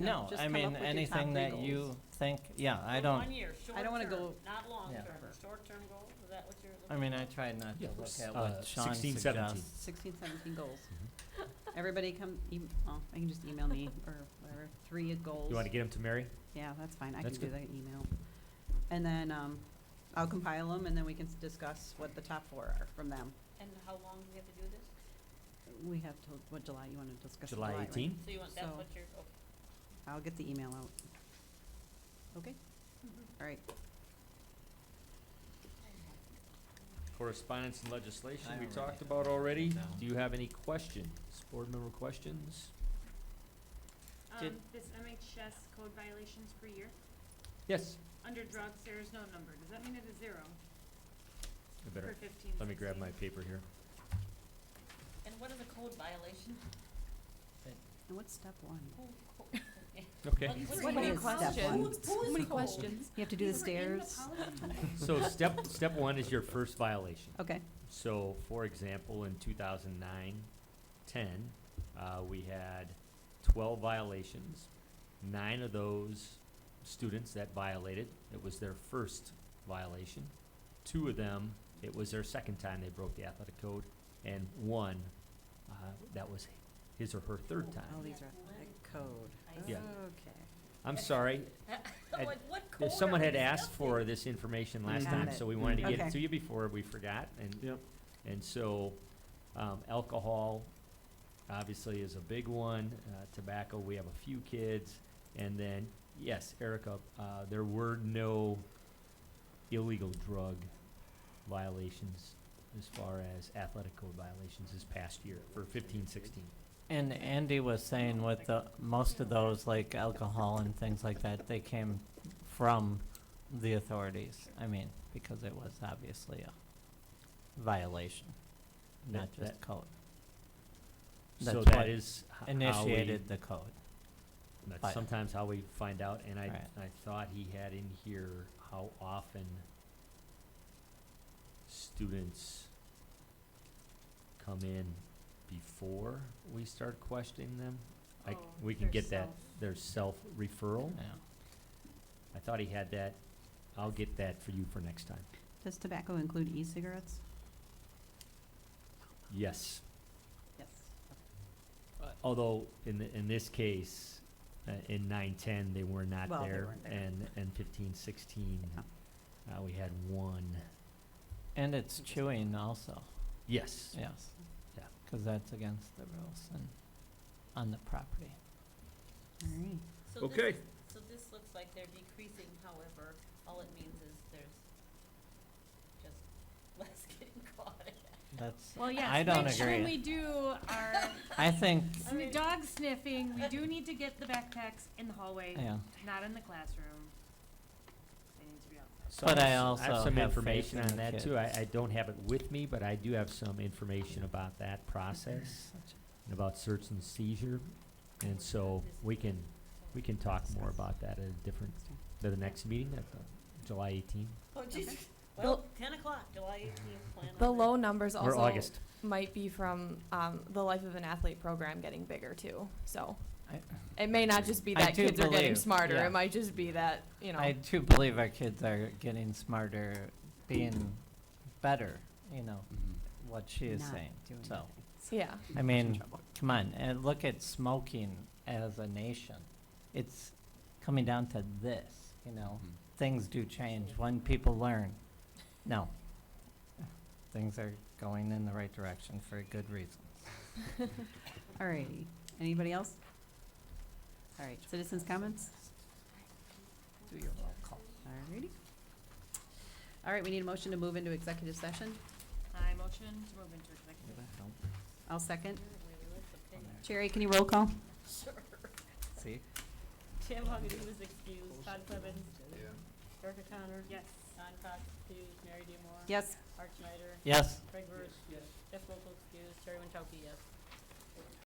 No, just I come mean, up with your top anything 3 that goals. you think, yeah, I For don't, 1 year, I don't wanna short-term, go- not long-term, Yeah. short-term goals, is that what you're looking I for? mean, I try not to Yeah, look at uh, what Sean 16, 17. suggests. 16, 17 goals. Everybody come, well, I can just email me or whatever, 3 goals. You wanna get them to Mary? Yeah, that's fine. I That's can do good. that email. And then, I'll compile them and then we can discuss what the top 4 are from them. And how long do we have to do this? We have till, what, July? You wanna discuss July July, right? 18? So you want, that's So- what you're, okay. I'll get the email out. Okay? All right. Correspondence and legislation I we already talked have about already. No. Do you have any questions? Board member questions? Did- This MHS code violations per year, Yes. under drugs, there is no number. Does that mean it is 0 I for better, 15, let me grab 16? my paper here. And what is a code violation? And what's step 1? Okay. What is step 1? Too many questions. You have to do the stairs? So step 1 is your first violation. Okay. So, for example, in 2009-10, we had 12 violations. 9 of those students that violated, it was their first violation. 2 of them, it was their second time they broke the athletic code, and 1, that was his or her third time. Oh, these are athletic code. Yeah. Okay. I'm sorry. What code Someone are had we asked for discussing? this information last Got time, it. so we wanted to get Okay. it to you before we forgot, Yep. and so, alcohol, obviously is a big one, tobacco, we have a few kids, and then, yes, Erica, there were no illegal drug violations as far as athletic code violations this past year for 15-16. And Andy was saying with most of those, like alcohol and things like that, they came from the authorities. I mean, because it was obviously a violation, not That- just code. So That's that what is how we. initiated the code. That's But- sometimes how we find out, and I Right. thought he had in here how often students come in before we start questioning them. Oh, We can their get that, self. their self-referral. Yeah. I thought he had that. I'll get that for you for next time. Does tobacco include e-cigarettes? Yes. Yes. Although, in this case, in 9-10, they were not Well, they there, weren't there. and 15-16, we had one. And it's chewing also. Yes. Yes. Yeah. Because that's against the rules and on the property. All right. So this Okay. is- So this looks like they're decreasing, however, all it means is there's just less getting caught. That's, Well, yes, I don't next time agree. we do our I think, dog sniffing, we do need to get the backpacks in the hallway, yeah. not in the classroom. They need to be outside. So But I have also have some have faith information in on the that too. kids. I don't have it with me, but I do have some information about that process and about search and seizure. And so we can talk more about that at the next meeting at July 18th Oh, geez. Okay. Well, 10 o'clock, July 18th, plan on The that. low numbers or also August. might be from the Life of an Athlete program getting bigger too. So I- it may not just be I that do kids are getting believe, smarter. yeah. It might just be that, you know. I do believe our kids are getting smarter, being better, you know, what she is Not saying, doing so. anything. Yeah. I mean, come on, and look at smoking as a nation. It's coming down to this, you know. Things do change when people learn. No. Things are going in the right direction for good reasons. All righty. Anybody else? All right, citizens' comments? Do your roll call. All righty. All right, we need a motion to move into executive session. I motion to move into executive. I'll second. Okay. Cherry, can you roll call? Sure. See? Tim Huckabee was excused, Todd Clevens. Erica Connor. Yes. Don Cox excused, Mary D. Moore. Yes. Art Schneider. Yes. Craig Birch. Yes. Jeff Local excused, Terry Winchowski, yes.